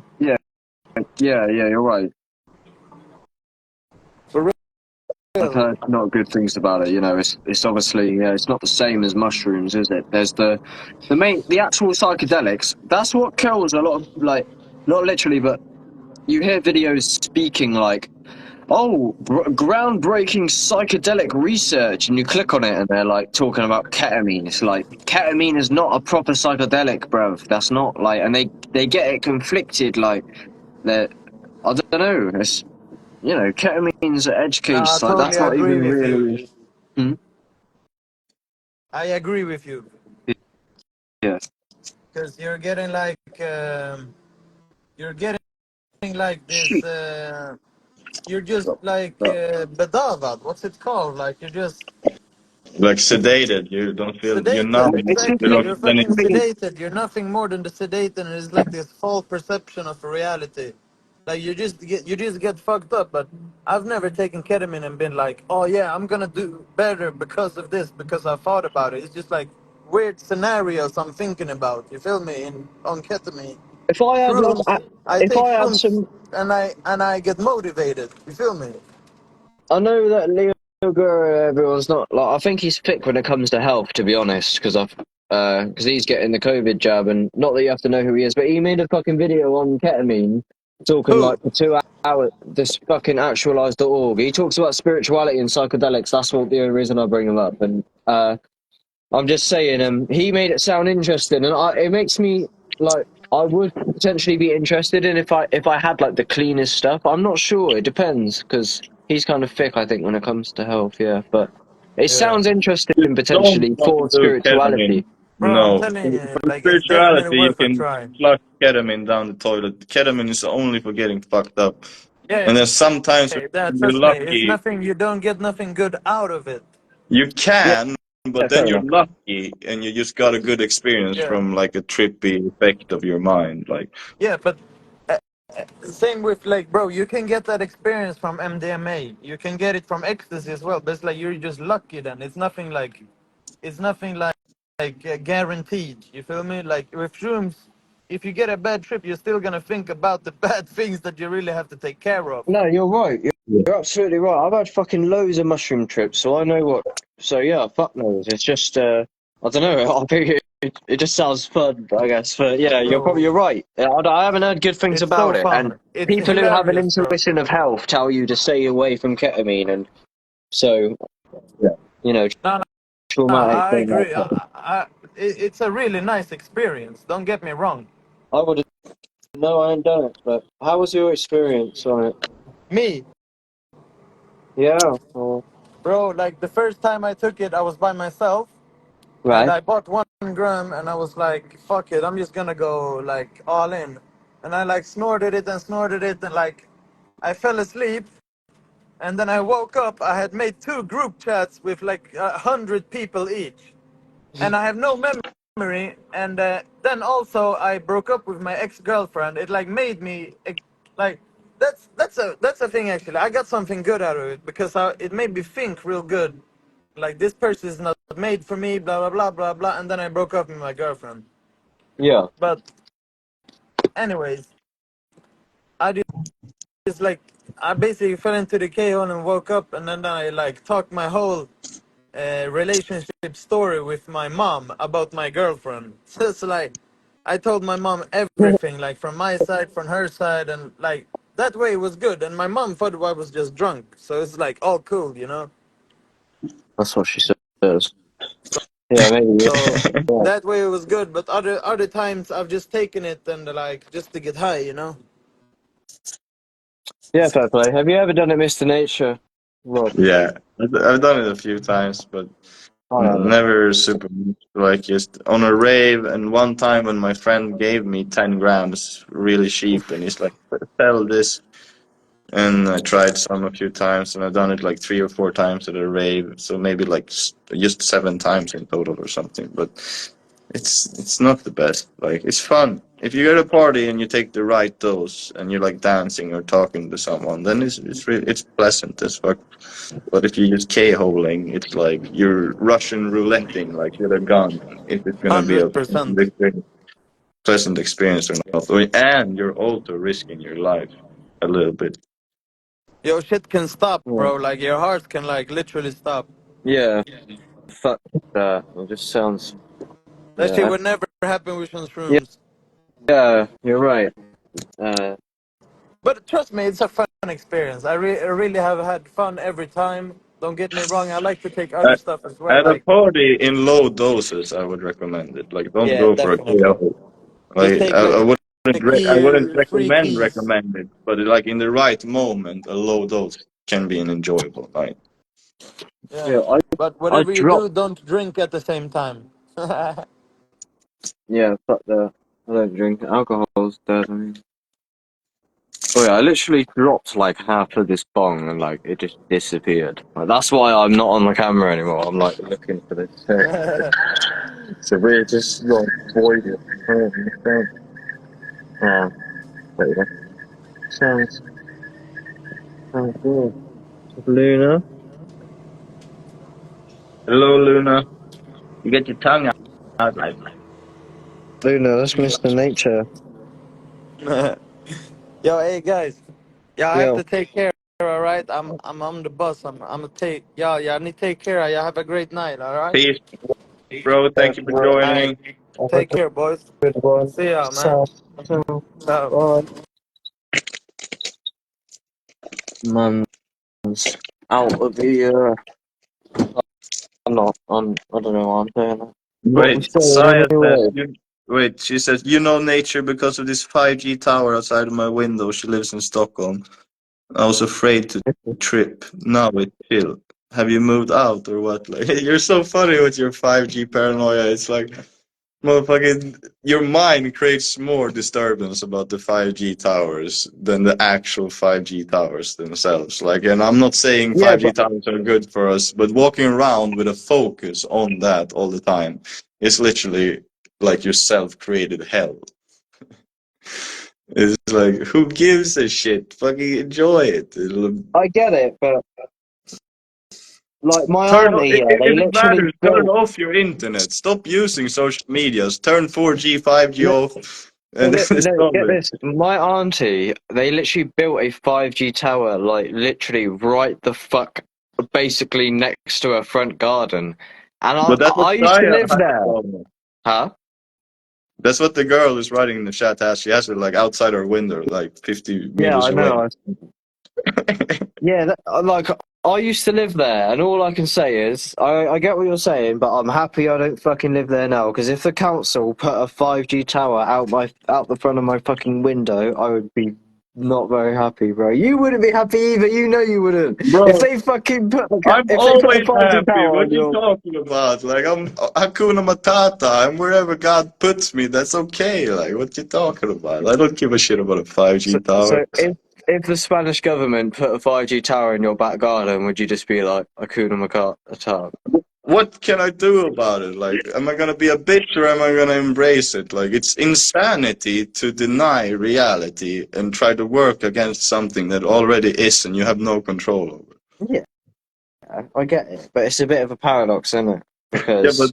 Yeah, yeah. You're right. For I've real. heard not good things about it. You know, it's obviously it's not the same as mushrooms, is it? There's the actual psychedelics. That's what kills a lot of like not literally, but you hear videos speaking like, oh, groundbreaking psychedelic research, and you click on it and they're like talking about ketamine. It's like ketamine is not a proper psychedelic, bruv. That's not like, and they get it conflicted like that. I don't know. It's ketamine's an edge No, I case. Like totally that's not agree even with you. really. Hmm? I agree with you. Yeah. Because you're getting like, you're getting like this, Shit. you're just like, bedavad. What's it called? Like, you're just Like sedated. You don't feel, you're sedated. numb. It's just You Exactly. don't You're feel fucking anything. sedated. You're nothing more than the sedated, and it's like this false perception of a reality. Like you just get fucked up. But I've never taken ketamine and been like, oh yeah, I'm gonna do better because of this, because I thought about it. It's just like weird scenarios I'm thinking about. You feel me? On ketamine, if I had like shrooms. I if take I had shrooms some. and I get motivated. You feel me? I know that Leo Guru, everyone's not like. I think he's thick when it comes to health, to be honest, because he's getting the COVID jab, and not that you have to know who he is, but he made a fucking video on ketamine, talking Who? like for 2 hours. This fucking actualize.org. He talks about spirituality and psychedelics. That's what the only reason I bring him up, and I'm just saying, he made it sound interesting, and it makes me like I would potentially be interested in if I had like the cleanest stuff. I'm not sure. It depends because he's kind of thick, I think, when it comes to health. Yeah, but it Yeah. sounds interesting You don't potentially want to for do ketamine. spirituality. Bro, I'm No. telling you, For like it's definitely spirituality, you worth a can try. flush ketamine down the toilet. Ketamine is only for getting fucked up. Yeah, And then sometimes that when you're trust me, it's lucky, nothing. You don't get nothing good out of it. you Yeah, can, but then fair you're enough. lucky and you just got a good experience Yeah, from like a trippy effect of your mind. Like, yeah, but Same with like, bro, you can get that experience from MDMA. You can get it from ecstasy as well. But it's like you're just lucky. Then it's nothing like guaranteed. You feel me? Like with shrooms, if you get a bad trip, you're still gonna think about the bad things that you really have to take care of. No, you're right. Yeah. You're absolutely right. I've had fucking loads of mushroom trips, so I know what. So yeah, fuck knows. It's just I don't know. I think it just sounds fun. I guess, but yeah, Bro, you're right. I haven't heard good things it's about so it, and fun. It's people who have an hilarious, bro. intuition of health tell you to stay away from ketamine, and so yeah, you know, No, no, no, traumatic I thing like agree. that. It's a really nice experience. Don't get me wrong. I would no, I ain't done it, but how was your experience on it? Me, Yeah, well, bro, like the first time I took it, I was by myself. And right. I bought 1 gram and I was like, fuck it, I'm just gonna go like all in. And I like snorted it and like I fell asleep and then I woke up. I had made 2 group chats with like 100 people each. And I have no memory. And then also I broke up with my ex-girlfriend. It like made me like that's a thing actually. I got something good out of it because it made me think real good. Like this person is not made for me, blah blah blah blah blah. And then I broke up with my girlfriend. Yeah. But anyways, I just like I basically fell into the K-hole and woke up, and then I like talked my whole relationship story with my mom about my girlfriend. So it's like I told my mom everything, like from my side, from her side, and like that way it was good. And my mom thought I was just drunk, so it's like all cool, you know. That's what she says. Yeah, maybe. So Yeah. that way it was good. But other times I've just taken it and like just to get high, you know. Yeah, fair play. Have you ever done it, Mr. Nature? Rod. Yeah, I've done it a few times, but I haven't. never super like just on a rave. And one time when my friend gave me 10 grams, really cheap, and he's like, "Sell this." And I tried some a few times, and I've done it like 3 or 4 times at a rave, so maybe like just 7 times in total or something. But it's not the best. Like it's fun if you go to a party and you take the right dose and you're like dancing or talking to someone, then it's pleasant as fuck. But if you're just k-holing, it's like you're Russian rouletting, like with a gun, if it's gonna be a 100%. pleasant experience or not. And you're also risking your life a little bit. Yo, shit can stop, Yeah. bro. Like your heart can like literally stop. Yeah. Fuck that. It just sounds. That shit Yeah. would never happen with some Yeah. shrooms. Yeah. You're right. Uh. But trust me, it's a fun experience. I really have had fun every time. Don't get me wrong. I like to take other At, stuff as well. at a Like party in low doses, I would recommend it. Like, don't yeah, go for a definitely. KO. Just Like, take like I wouldn't three keys. recommend it, but like in the right moment, a low dose can be an enjoyable night. Yeah. Yeah. But I whatever you dropped. do, don't drink at the same time. Yeah. Fuck that. I don't drink. Alcohol's dead. I mean. Oh yeah, I literally dropped like half of this bong and like it just disappeared. Like, that's why I'm not on the camera anymore. I'm like looking for this thing. So we're just like voided. Oh, there you go. Sounds good. Luna. Hello, Luna. You get your tongue out like. Luna, that's Mr. Nature. Yo, hey guys. Yeah, I have Yo. to take care. All right, I'm on the bus. I'm gonna take. Yeah, I need to take care. You have a great night. All right. Peace, bro. Yeah, Thank you for bro. All right. joining. Have a Take care, boys. good one. See ya, man. So, Ciao. bye. Man's out of the. I'm not. I don't know why I'm saying that. What we Wait, saying Saya says anyway? you. Wait, she says you know nature because of this 5G tower outside of my window. She lives in Stockholm. I was afraid to trip. Now it's chill. Have you moved out or what? Like you're so funny with your 5G paranoia. It's like motherfucking your mind creates more disturbance about the 5G towers than the actual 5G towers themselves. Like, and I'm not saying Yeah, 5G towers are good for us, but walking around with a focus on that all the time is literally like your self-created hell. It's like, who gives a shit? Fucking enjoy it. I get it, but like my Turn off, auntie here, they if it literally matters, turn built. off your internet. Stop using social medias. Turn 4G, 5G off, and then it's No, get solid. this. My auntie, they literally built a 5G tower, like literally right the fuck, basically next to her front garden, and But that's what I used to Saya live has there. almost. Huh? That's what the girl is writing in the chat has. She has it like outside her window, like 50 Yeah, meters I away. know. Yeah, like I used to live there, and all I can say is I get what you're saying, but I'm happy I don't fucking live there now. Because if the council put a 5G tower out the front of my fucking window, I would be not very happy, bro. You wouldn't be happy either. You know you wouldn't. If Bro, they fucking I'm if they put a always 5G happy. tower What on you your talking about? Like, I'm Hakuna Matata. I'm wherever God puts me. That's okay. Like, what you talking about? I don't give a shit about a 5G tower. so if the Spanish government put a 5G tower in your back garden, would you just be like Hakuna Matata? What can I do about it? Like, am I gonna be a bitch or am I gonna embrace it? Like, it's insanity to deny reality and try to work against something that already is and you have no control over. Yeah, I get it, but it's a bit of a paradox, isn't it? Yeah, but Because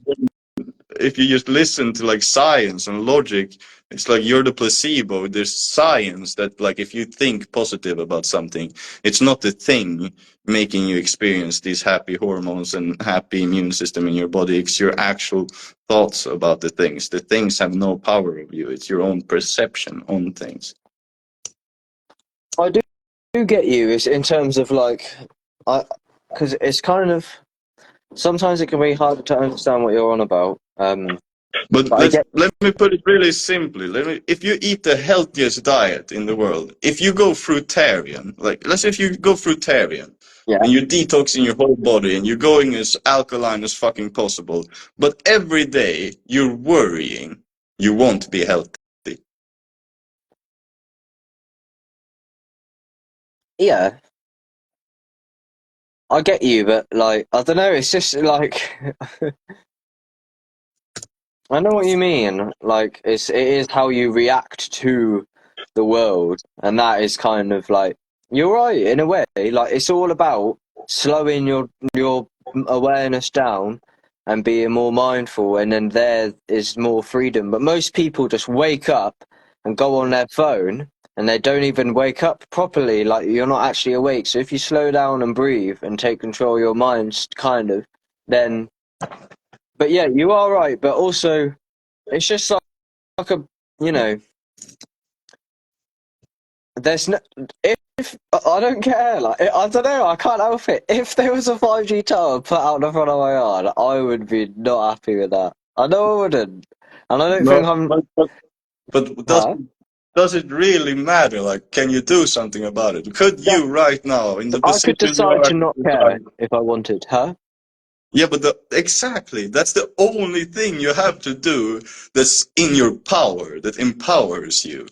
if you just listen to like science and logic, it's like you're the placebo. There's science that like if you think positive about something, it's not the thing making you experience these happy hormones and happy immune system in your body. It's your actual thoughts about the things. The things have no power over you. It's your own perception on things. I do get you is in terms of like because it's kind of sometimes it can be hard to understand what you're on about. But But I get let me put it really simply. If you eat the healthiest diet in the world, if you go fruitarian, like let's say if you go fruitarian yeah and you're detoxing your whole body and you're going as alkaline as fucking possible, but every day you're worrying, you won't be healthy. yeah I get you, but like I don't know. It's just like I know what you mean. Like it is how you react to the world, and that is kind of like you're right in a way. Like it's all about slowing your awareness down and being more mindful, and then there is more freedom. But most people just wake up and go on their phone, and they don't even wake up properly. Like you're not actually awake. So if you slow down and breathe and take control of your mind, kind of, then. But yeah, you are right. But also, it's just like a you know there's no if I don't care like I don't know I can't help it if there was a 5G tower put out in front of my yard I would be not happy with that. I know I wouldn't, and I don't No, think I'm but huh does it really matter? Like, can you do something about it? Could yeah you right now, in the I could position you decide are, to not care decide? if I wanted huh Yeah, but exactly. That's the only thing you have to do that's in your power, that empowers you,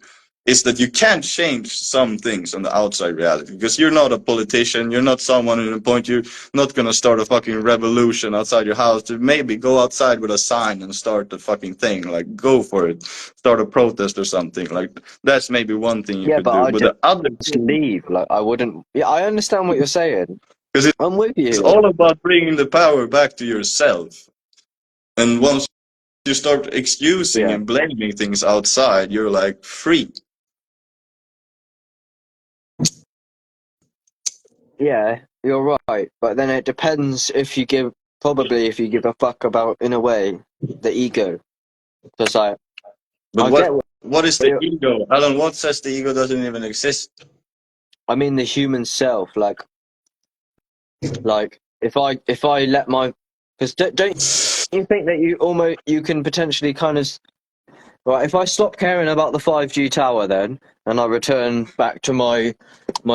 is that you can't change some things on the outside reality because you're not a politician. You're not someone in a point. You're not going to start a fucking revolution outside your house. To maybe go outside with a sign and start the fucking thing. Like, go for it. Start a protest or something. Like, that's maybe one thing you yeah could but do. I'd But the other just thing, leave like I wouldn't. Yeah, I understand what you're saying. because I'm with it's you. all about bringing the power back to yourself. And once you start excusing Yeah and blaming things outside, you're like free. yeah you're right, but then it depends if you give a fuck about in a way the ego because But I get what is the ego? Alan Watts says the ego doesn't even exist. I mean the human self, like if I let my because don't you think that you can potentially kind of right if I stop caring about the 5G tower then and I return back to my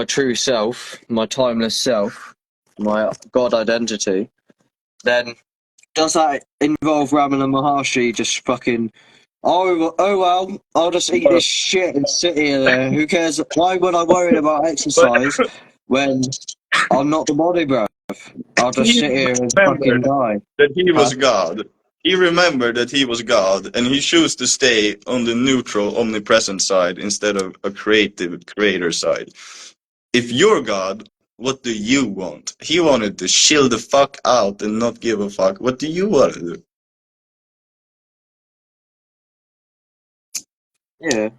true self, my timeless self, my God identity, then does that involve Ramana Maharshi just fucking oh well, I'll just eat But, this shit and sit here. Who cares? Why would I worry about but exercise when I'm not the body, bro? I'll just he sit here and fucking remembered die. that he Huh? was God. he remembered that he was God, and he chose to stay on the neutral, omnipresent side instead of a creative creator side. If you're God, what do you want? He wanted to chill the fuck out and not give a fuck. What do you want to do? Yeah.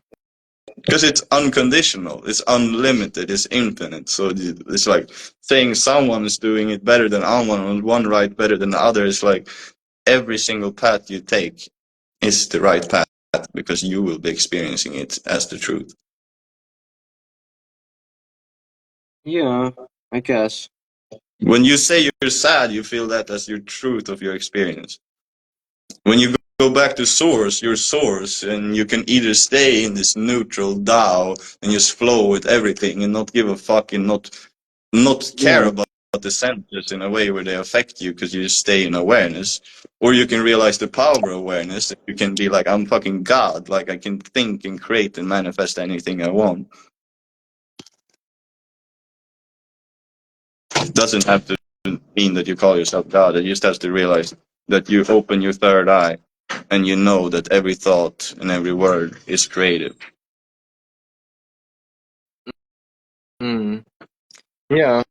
Because it's unconditional, it's unlimited, it's infinite. So it's like saying someone is doing it better than one right better than the other. It's like every single path you take is the right path because you will be experiencing it as the truth. Yeah, I guess. When you say you're sad, you feel that as your truth of your experience. When you go back to source, your source, and you can either stay in this neutral Tao and just flow with everything and not give a fuck and not care Yeah. about the senses in a way where they affect you because you just stay in awareness, or you can realize the power of awareness. You can be like, I'm fucking God, like I can think and create and manifest anything I want. It doesn't have to mean that you call yourself God. It just has to realize that you open your third eye and you know that every thought and every word is creative. Hmm. Yeah,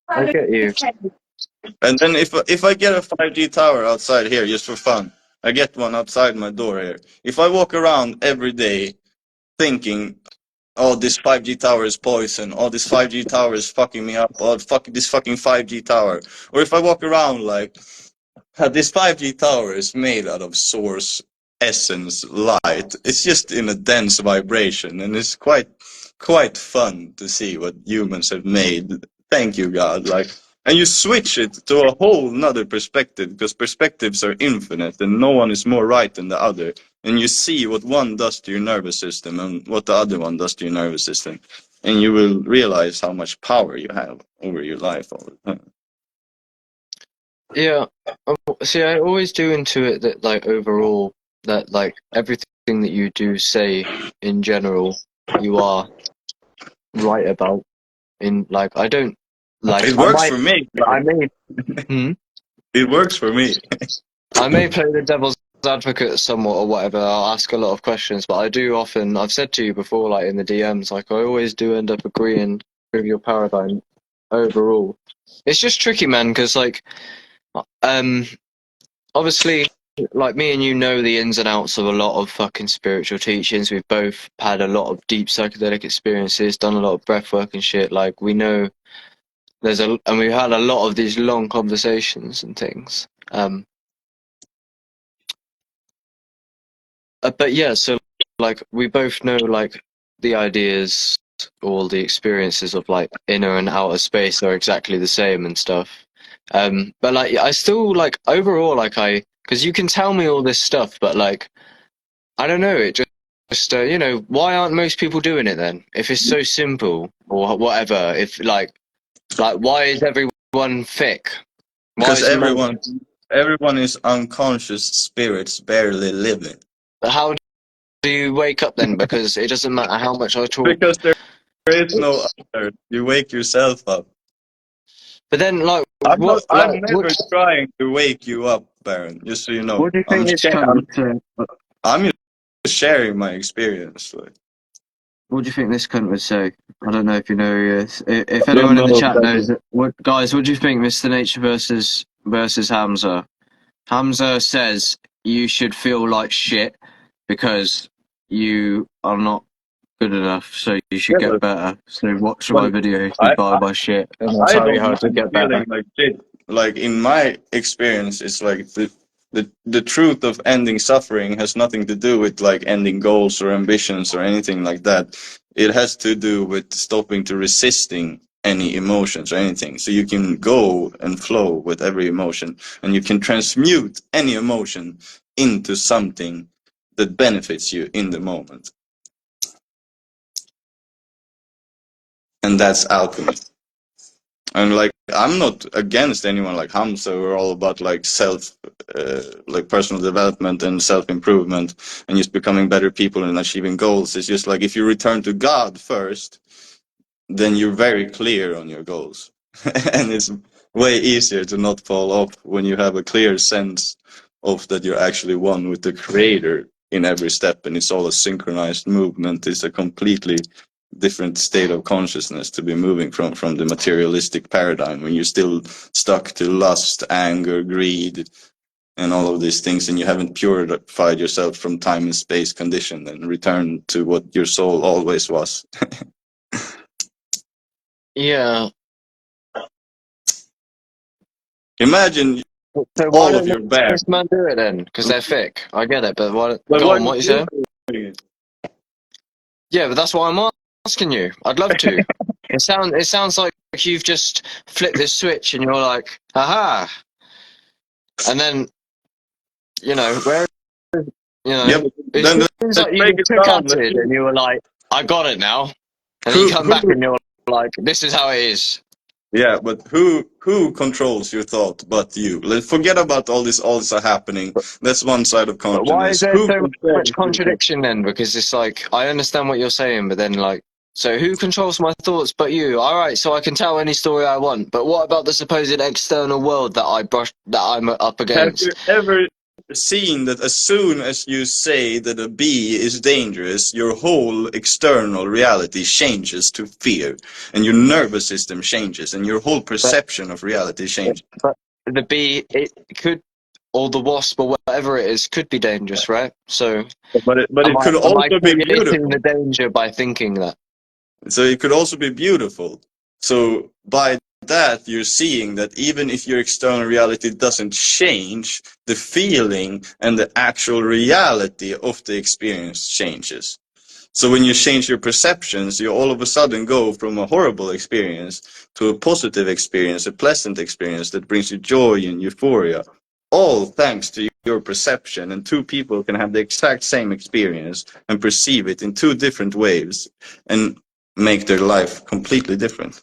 I get you. And then if I get a 5G tower outside here just for fun, I get one outside my door here. If I walk around every day thinking, oh, this 5G tower is poison, oh, this 5G tower is fucking me up, oh, fuck this fucking 5G tower. Or if I walk around like, this 5G tower is made out of source essence light. It's just in a dense vibration, and it's quite fun to see what humans have made. Thank you, God. Like, and you switch it to a whole nother perspective because perspectives are infinite, and no one is more right than the other. And you see what one does to your nervous system and what the other one does to your nervous system, and you will realize how much power you have over your life all the time. Yeah. See, I always do intuit that, like, overall, that, like, everything that you do say in general, you are right about. In, like, I don't, like, It works for me. I may, hmm? It works for me. I may play the devil's advocate somewhat or whatever. I'll ask a lot of questions, but I do often, I've said to you before, like, in the DMs, like, I always do end up agreeing with your paradigm overall. It's just tricky, man, because, like, obviously, like, me and you know the ins and outs of a lot of fucking spiritual teachings. We've both had a lot of deep psychedelic experiences, done a lot of breath work and shit. Like, we know and we've had a lot of these long conversations and things. But yeah, so, like, we both know, like, the ideas, all the experiences of, like, inner and outer space are exactly the same and stuff. But, like, I still, like, overall, like, because you can tell me all this stuff, but, like, I don't know, it just why aren't most people doing it then? If it's so simple or whatever, if, like, why is everyone thick? Why Because is most, everyone is unconscious spirits barely living. how do you wake up then? Because it doesn't matter how much I talk. Because there is no other. You wake yourself up. But then, like, I'm never trying to wake you up, Baron. Just so you know, what do you think this cunt would say? I'm just sharing my experience. Like, What do you think this cunt would say? I don't know if you know who he is. If I don't anyone in the know. chat knows it, guys, what do you think, Mr. Nature versus Hamza? Hamza says you should feel like shit because you are not good enough, so you should Yeah, get better. So watch but my video to I, buy my shit, and I'll I tell you don't how to mind get feeling better. like shit. Like in my experience, it's like the truth of ending suffering has nothing to do with like ending goals or ambitions or anything like that. It has to do with stopping to resisting any emotions or anything. So you can go and flow with every emotion, and you can transmute any emotion into something that benefits you in the moment. And that's alchemy. And like, I'm not against anyone like Hamza. We're all about like like personal development and self improvement and just becoming better people and achieving goals. It's just like if you return to God first, then you're very clear on your goals. And it's way easier to not fall off when you have a clear sense of that you're actually one with the creator in every step, and it's all a synchronized movement. It's a completely different state of consciousness to be moving from the materialistic paradigm when you're still stuck to lust, anger, greed, and all of these things, and you haven't purified yourself from time and space condition and returned to what your soul always was. Yeah. Imagine So why all of don't your bear. this man do it then? Because they're thick. I get it, but why? But Go why on. What you saying? Yeah, but that's why I'm asking you. I'd love to. It sounds like you've just flipped this switch and you're like, aha, and then where Yeah, but it then seems let's like you break it took down. acid and you were like, I got it now, and then you Who, come back and you're like, this is how it is. yeah, but who controls your thought but you? Let's forget about all this are happening. That's one side of But why is consciousness. there Who so much controls your thought? contradiction then? Because it's like I understand what you're saying, but then like, so who controls my thoughts but you? All right, so I can tell any story I want, but what about the supposed external world that I'm up Have you against? ever seen that as soon as you say that a bee is dangerous, your whole external reality changes to fear, and your nervous system changes, and your whole But perception of reality changes? but the bee, it could, or the wasp, or whatever it is, could be dangerous, right? So But it could am I also be creating the beautiful. danger by thinking that? So it could also be beautiful. So by that, you're seeing that even if your external reality doesn't change, the feeling and the actual reality of the experience changes. So when you change your perceptions, you all of a sudden go from a horrible experience to a positive experience, a pleasant experience that brings you joy and euphoria. All thanks to your perception, and two people can have the exact same experience and perceive it in two different ways and make their life completely different.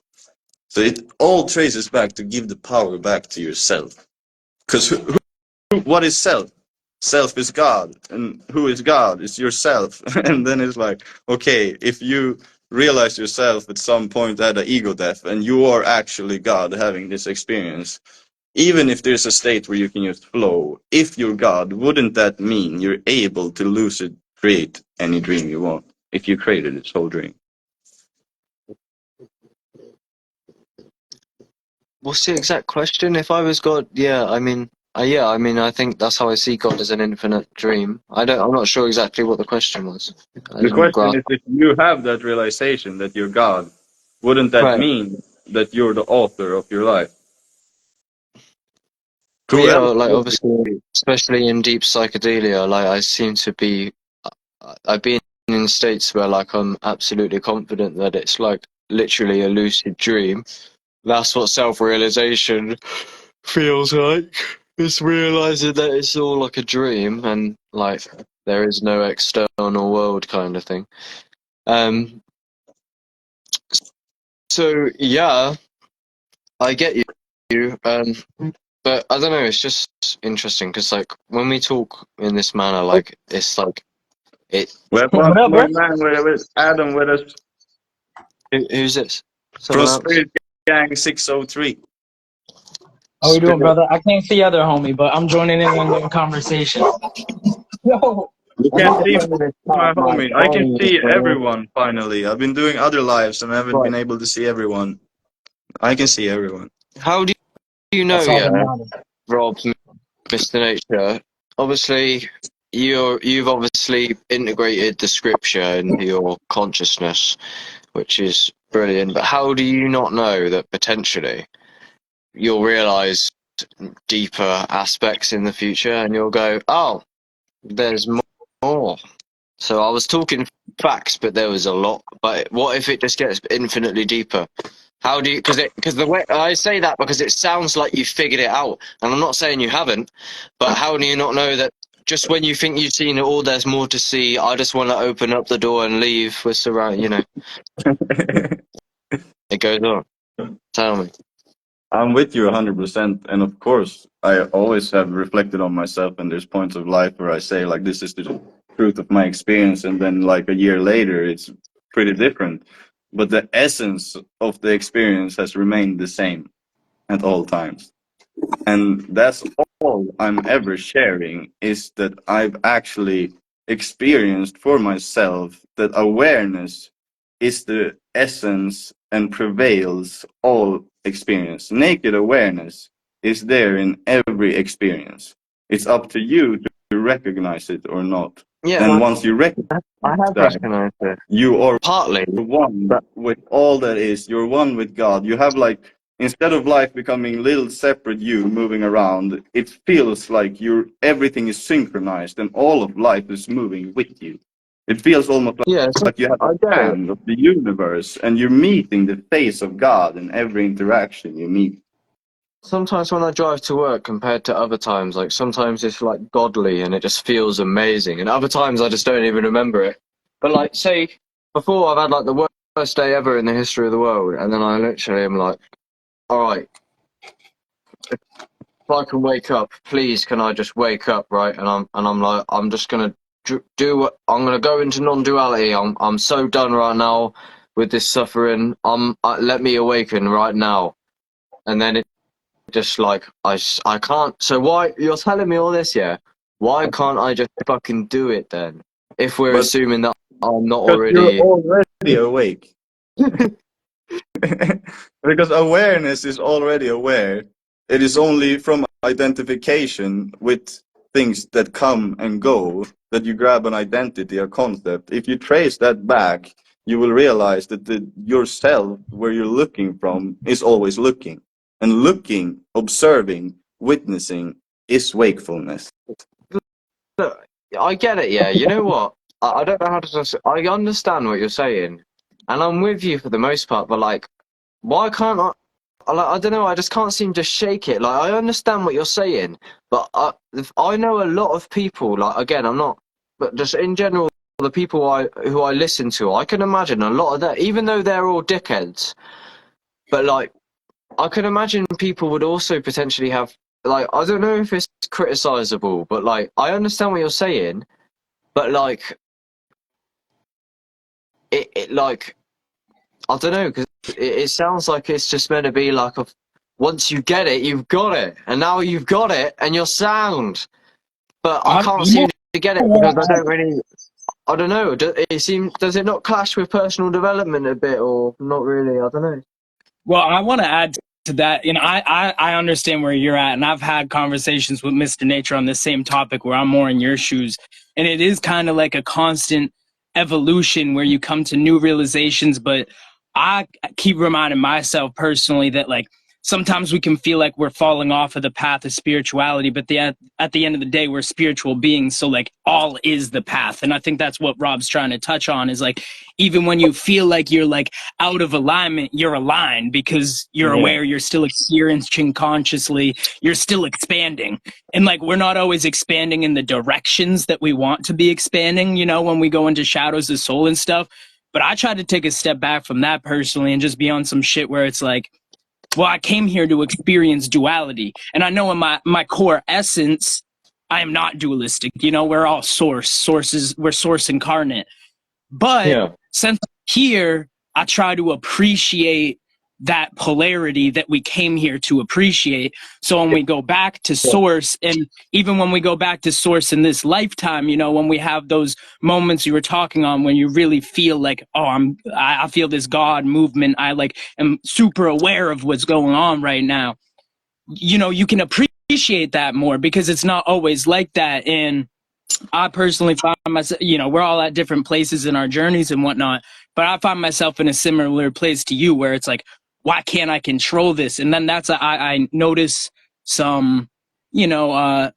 So it all traces back to give the power back to yourself. Because what is self? Self is God. And who is God? It's yourself. And then it's like, okay, if you realize yourself at some point at an ego death and you are actually God having this experience, even if there's a state where you can just flow, if you're God, wouldn't that mean you're able to lucid create any dream you want if you created this whole dream? What's the exact question? If I was God, I think that's how I see God, as an infinite dream. I'm not sure exactly what the question was. I The didn't question grasp. is, if you have that realization that you're God, wouldn't that Right. mean that you're the author of your life? Well, Who yeah, else like would obviously, be? especially in deep psychedelia, like I seem to be. I've been in states where like I'm absolutely confident that it's like literally a lucid dream. That's what self-realization feels like. It's realizing that it's all like a dream and like there is no external world kind of thing. Um, so yeah, I get you. But I don't know. It's just interesting because like when we talk in this manner, like it's like it. We have one What up, bro? more man with Adam with us Who's this? from Someone else? Spirit Gang 603. How we doing, Spirit. brother? I can't see other homie, but I'm joining in on the conversation. Yo, You I'm can't not see playing this my card, my homie. I can brain. see everyone finally. I've been doing other lives and I haven't Right. been able to see everyone. I can see everyone. How do you know? that's all that Yeah, matters. Rob, Mr. Nature. Obviously, you've obviously integrated the scripture into your consciousness, which is brilliant. But how do you not know that potentially you'll realize deeper aspects in the future, and you'll go, "Oh, there's more." So I was talking facts, but there was a lot. But what if it just gets infinitely deeper? How do you? Because the way I say that, because it sounds like you figured it out, and I'm not saying you haven't. But how do you not know that? Just when you think you've seen it all, there's more to see. I just want to open up the door and leave. We're surrounded. It goes on. Tell me. I'm with you 100%. And of course, I always have reflected on myself, and there's points of life where I say, like, this is the truth of my experience. And then, like, a year later, it's pretty different. But the essence of the experience has remained the same at all times. And that's all I'm ever sharing is that I've actually experienced for myself that awareness is the essence and prevails all experience. Naked awareness is there in every experience. It's up to you to recognize it or not. Yeah, And once you recognize I have that, recognized it. you are Partly, one but with all that is. You're one with God. You have like, instead of life becoming little separate you moving around, it feels like everything is synchronized and all of life is moving with you. It feels almost yeah, like you have I a get it. hand of the universe and you're meeting the face of God in every interaction you meet. Sometimes when I drive to work compared to other times, like sometimes it's like godly and it just feels amazing, and other times I just don't even remember it. But like, say, before I've had like the worst day ever in the history of the world, and then I literally am like, all right, if I can wake up, please, can I just wake up, right? And I'm like, I'm just gonna do what I'm gonna go into non-duality. I'm so done right now with this suffering. Let me awaken right now, and then it. Just like I can't. So why you're telling me all this? Yeah. Why can't I just fucking do it then? If we're But assuming that I'm not because you're already. already awake. Because awareness is already aware. It is only from identification with things that come and go that you grab an identity, a concept. If you trace that back, you will realize that yourself, where you're looking from, is always looking. And looking, observing, witnessing is wakefulness. Look, I get it. Yeah. You know what? I don't know how to. I understand what you're saying, and I'm with you for the most part. But like, why can't I? I don't know. I just can't seem to shake it. Like, I understand what you're saying, but I know a lot of people. Like, again, I'm not, but just in general, the people who I listen to, I can imagine a lot of that. Even though they're all dickheads, but like, I can imagine people would also potentially have. Like, I don't know if it's criticizable, but like, I understand what you're saying, but like, it like, I don't know, because it sounds like it's just meant to be like a. Once you get it, you've got it, and now you've got it, and you're sound. But I can't You know seem to get it because I what? don't really. I don't know. Does it not clash with personal development a bit, or not really? I don't know. Well, I want to add to that. You know, I understand where you're at, and I've had conversations with Mr. Nature on the same topic where I'm more in your shoes. And it is kind of like a constant evolution where you come to new realizations. But I keep reminding myself personally that, like, sometimes we can feel like we're falling off of the path of spirituality, but at the end of the day, we're spiritual beings. So, like, all is the path. And I think that's what Rob's trying to touch on is like, even when you feel like you're like out of alignment, you're aligned because you're Yeah. aware, you're still experiencing consciously, you're still expanding. And like, we're not always expanding in the directions that we want to be expanding, you know, when we go into shadows of soul and stuff. But I try to take a step back from that personally and just be on some shit where it's like, well, I came here to experience duality. And I know in my core essence, I am not dualistic. You know, we're all sources, we're source incarnate. But Yeah. since I'm here, I try to appreciate that polarity that we came here to appreciate. So when we go back to source, and even when we go back to source in this lifetime, you know, when we have those moments you were talking on, when you really feel like, oh, I feel this God movement. I like am super aware of what's going on right now. You know, you can appreciate that more because it's not always like that. And I personally find myself, you know, we're all at different places in our journeys and whatnot, but I find myself in a similar place to you where it's like, why can't I control this? And then I notice some, you know,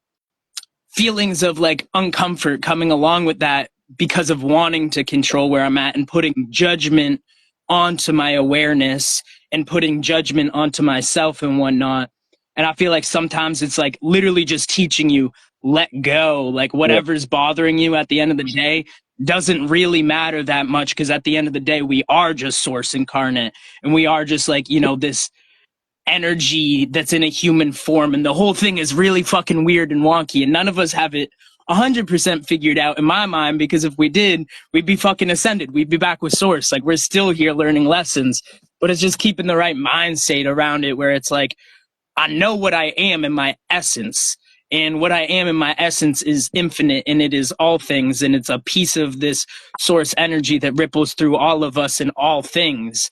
feelings of like uncomfort coming along with that because of wanting to control where I'm at and putting judgment onto my awareness and putting judgment onto myself and whatnot. And I feel like sometimes it's like literally just teaching you, let go. Like Yeah. whatever's bothering you at the end of the day doesn't really matter that much because at the end of the day, we are just source incarnate and we are just like, you know, this energy that's in a human form, and the whole thing is really fucking weird and wonky, and none of us have it 100% figured out in my mind, because if we did, we'd be fucking ascended, we'd be back with source. Like, we're still here learning lessons, but it's just keeping the right mind state around it where it's like, I know what I am in my essence, And what I am in my essence is infinite, and it is all things, and it's a piece of this source energy that ripples through all of us and all things.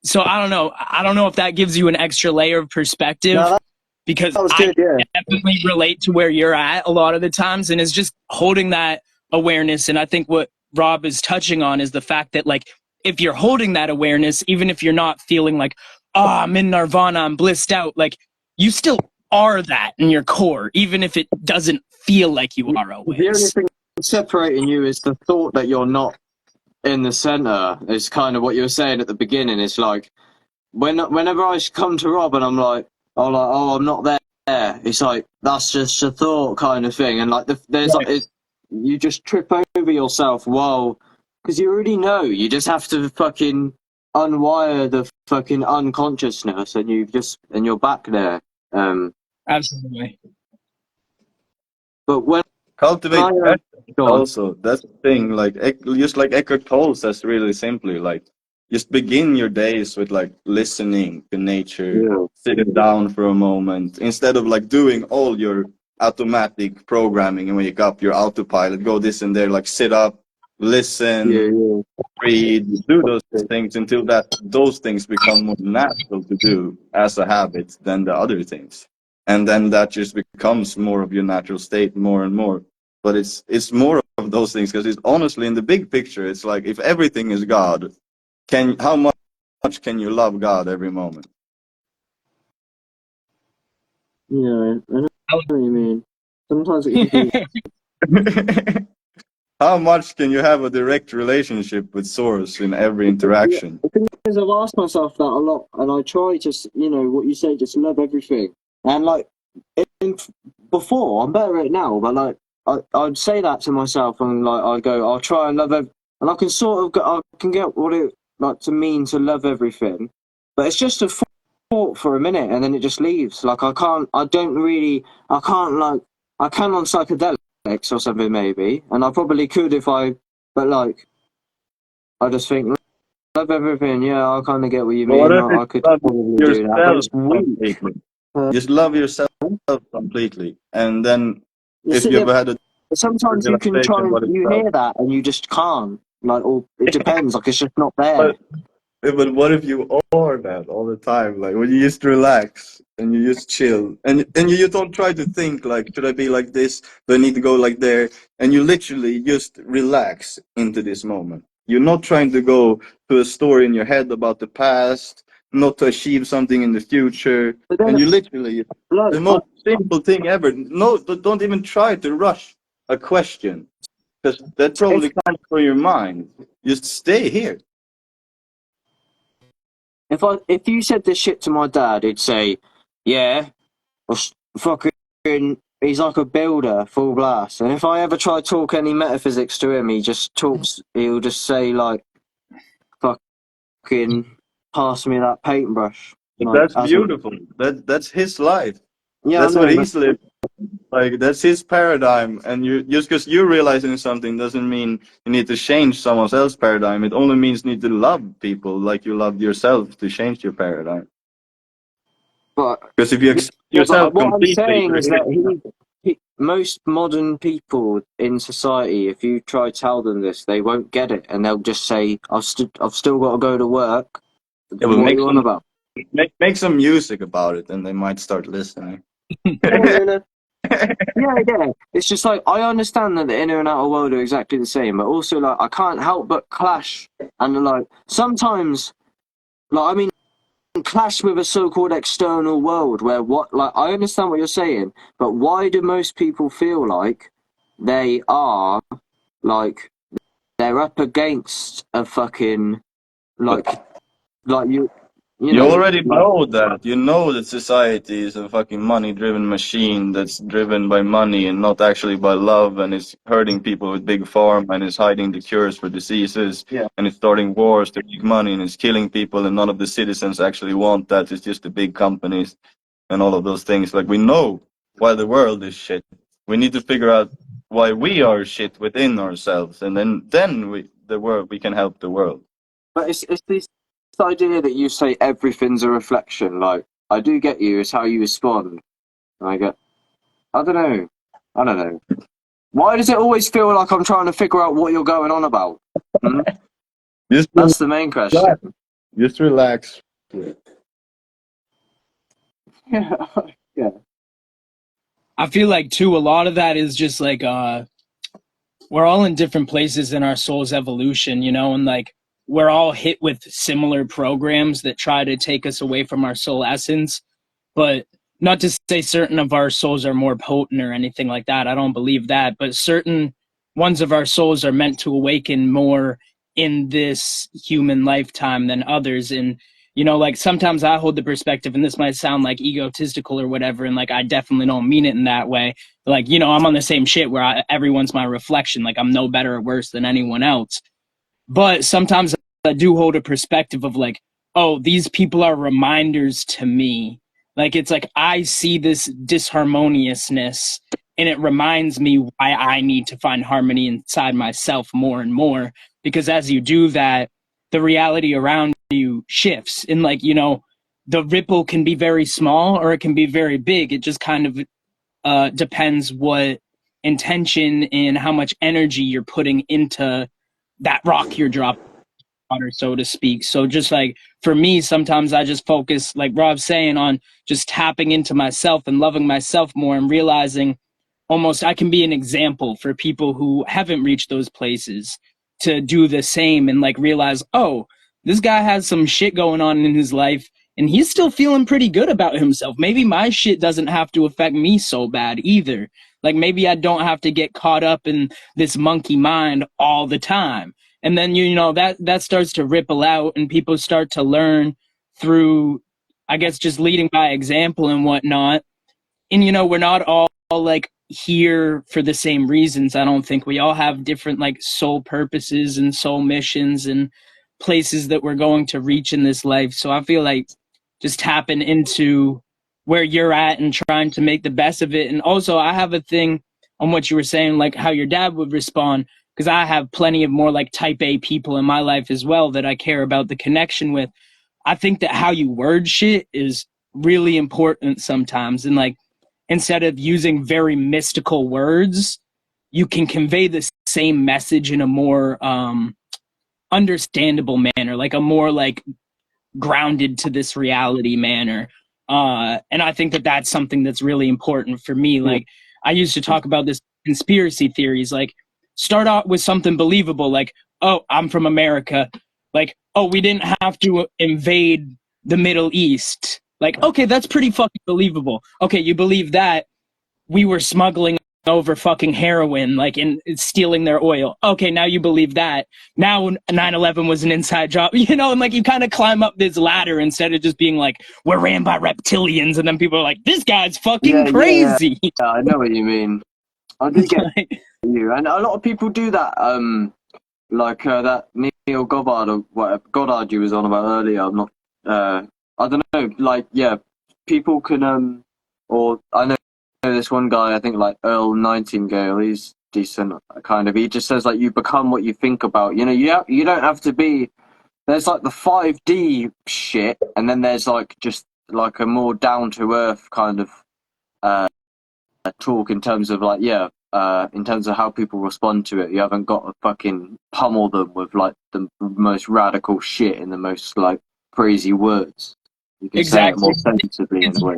So I don't know. I don't know if that gives you an extra layer of perspective, No, because that was I good. Yeah. definitely relate to where you're at a lot of the times, and it's just holding that awareness. And I think what Rob is touching on is the fact that, like, if you're holding that awareness, even if you're not feeling like, oh, I'm in nirvana, I'm blissed out, like, you still are that in your core, even if it doesn't feel like you are The only always. thing separating you is the thought that you're not in the center. Is kind of what you were saying at the beginning. It's like whenever I come to Rob and I'm like, oh, I'm not there. It's like that's just a thought kind of thing, and like there's like you just trip over yourself. Whoa, because you already know. You just have to fucking unwire the fucking unconsciousness, and you're back there. Absolutely. But when Cultivate I passion go on. also. That's the thing. Like just like Eckhart Tolle says, really simply, like just begin your days with like listening to nature, Yeah. sitting down for a moment instead of like doing all your automatic programming and wake up your autopilot, go this and there, like sit up, listen, Yeah. read, do those things until those things become more natural to do as a habit than the other things. And then that just becomes more of your natural state more and more. But it's more of those things, because it's honestly in the big picture, it's like if everything is God, how much can you love God every moment? Yeah, I know what you mean. Sometimes it can be. How much can you have a direct relationship with Source in every interaction? The thing is, I've asked myself that a lot, and I try to, what you say, just love everything. And like, before, I'm better at it now, but like, I'd say that to myself, and like, I'd go, I'll try and and I can sort of, I can get what it like to mean to love everything, but it's just a thought for a minute, and then it just leaves. Like, I can't on psychedelics or something maybe, and I probably could but like, I just think. Love everything, yeah, I kind of get what you But what mean. if I it's could love probably do that, but yourself it's weak. completely? Just love yourself completely. And then You if see, you ever had a sometimes you can try realization and what it's you love. hear that and you just can't. Like, or it depends. Like, it's just not there. But what if you are that all the time? Like when you just relax and you just chill and you don't try to think like, should I be like this? Do I need to go like there? And you literally just relax into this moment. You're not trying to go to a story in your head about the past, not to achieve something in the future. But then, And you literally, like, the most simple thing ever. No, don't even try to rush a question, because that if probably comes from your mind. Just stay here. if you said this shit to my dad, he'd say, "Yeah, fucking, he's like a builder, full blast." And if I ever try to talk any metaphysics to him, he'll just say like, "Fucking pass me that paintbrush." But Like, that's beautiful. That's his life. yeah, I That's what know, but he's lived. Like that's his paradigm. And you just because you're realizing something doesn't mean you need to change someone else's paradigm. It only means you need to love people like you loved yourself to change your paradigm. but Because if you accept yeah, but yourself what I'm completely, saying you're is that here. most modern people in society, if you try to tell them this, they won't get it, and they'll just say, I've still got to go to work." Yeah, but What are you on about? make some music about it, and they might start listening. Yeah, no, no. Yeah. It's just like I understand that the inner and outer world are exactly the same, but also like I can't help but clash, and like sometimes, like I mean, clash with a so-called external world where I understand what you're saying, but why do most people feel like they are like they're up against a fucking like like you You know already like know that. You know that society is a fucking money-driven machine that's driven by money and not actually by love, and it's hurting people with big pharma and is hiding the cures for diseases, yeah. and it's starting wars to make money and it's killing people, and none of the citizens actually want that. It's just the big companies and all of those things. Like we know why the world is shit. We need to figure out why we are shit within ourselves, and then we can help the world. But it's this idea that you say everything's a reflection. Like I do get you. It's how you respond. I get. I don't know. Why does it always feel like I'm trying to figure out what you're going on about? Hmm? That's the main question. Just relax. Yeah. I feel like too, a lot of that is just like we're all in different places in our soul's evolution, you know, and like we're all hit with similar programs that try to take us away from our soul essence. But not to say certain of our souls are more potent or anything like that. I don't believe that. But certain ones of our souls are meant to awaken more in this human lifetime than others. And, you know, like sometimes I hold the perspective, and this might sound like egotistical or whatever, and like I definitely don't mean it in that way. Like, you know, I'm on the same shit where everyone's my reflection. Like, I'm no better or worse than anyone else. But sometimes I do hold a perspective of like, oh, these people are reminders to me. Like, it's like I see this disharmoniousness and it reminds me why I need to find harmony inside myself more and more. Because as you do that, the reality around you shifts. And like, you know, the ripple can be very small or it can be very big. It just kind of depends what intention and how much energy you're putting into that rock you're dropping water, so to speak. So just like for me, sometimes I just focus, like Rob's saying, on just tapping into myself and loving myself more and realizing almost I can be an example for people who haven't reached those places to do the same and like realize, oh, this guy has some shit going on in his life and he's still feeling pretty good about himself. Maybe my shit doesn't have to affect me so bad either. Like maybe I don't have to get caught up in this monkey mind all the time. And then you know that starts to ripple out and people start to learn through, I guess, just leading by example and whatnot. And you know, we're not all like here for the same reasons. I don't think we all have different like soul purposes and soul missions and places that we're going to reach in this life. So I feel like just tapping into where you're at and trying to make the best of it. And also I have a thing on what you were saying, like how your dad would respond, because I have plenty of more like type A people in my life as well that I care about the connection with. I think that how you word shit is really important sometimes. And like, instead of using very mystical words, you can convey the same message in a more understandable manner, like a more like grounded to this reality manner. And I think that that's something that's really important for me. Like I used to talk about this conspiracy theories, like start out with something believable, like, oh, I'm from America. Like, oh, we didn't have to invade the Middle East. Like, okay, that's pretty fucking believable. Okay, you believe that we were smuggling over fucking heroin, like, and stealing their oil. Okay, now you believe that. Now 9/11 was an inside job, you know, and like you kind of climb up this ladder instead of just being like, we're ran by reptilians, and then people are like, this guy's fucking crazy. Yeah, I know what you mean. I do get you, and a lot of people do that. Like that Neil Goddard or whatever Goddard you was on about earlier. I'm not. I don't know. Like, yeah, people can or I know this one guy. I think like Earl Nightingale. He's decent, kind of. He just says like you become what you think about. You know, you don't have to be. There's like the 5D shit, and then there's like just like a more down to earth kind of talk in terms of like in terms of how people respond to it. You haven't got to fucking pummel them with like the most radical shit in the most like crazy words. You can say it more sensitively in a way.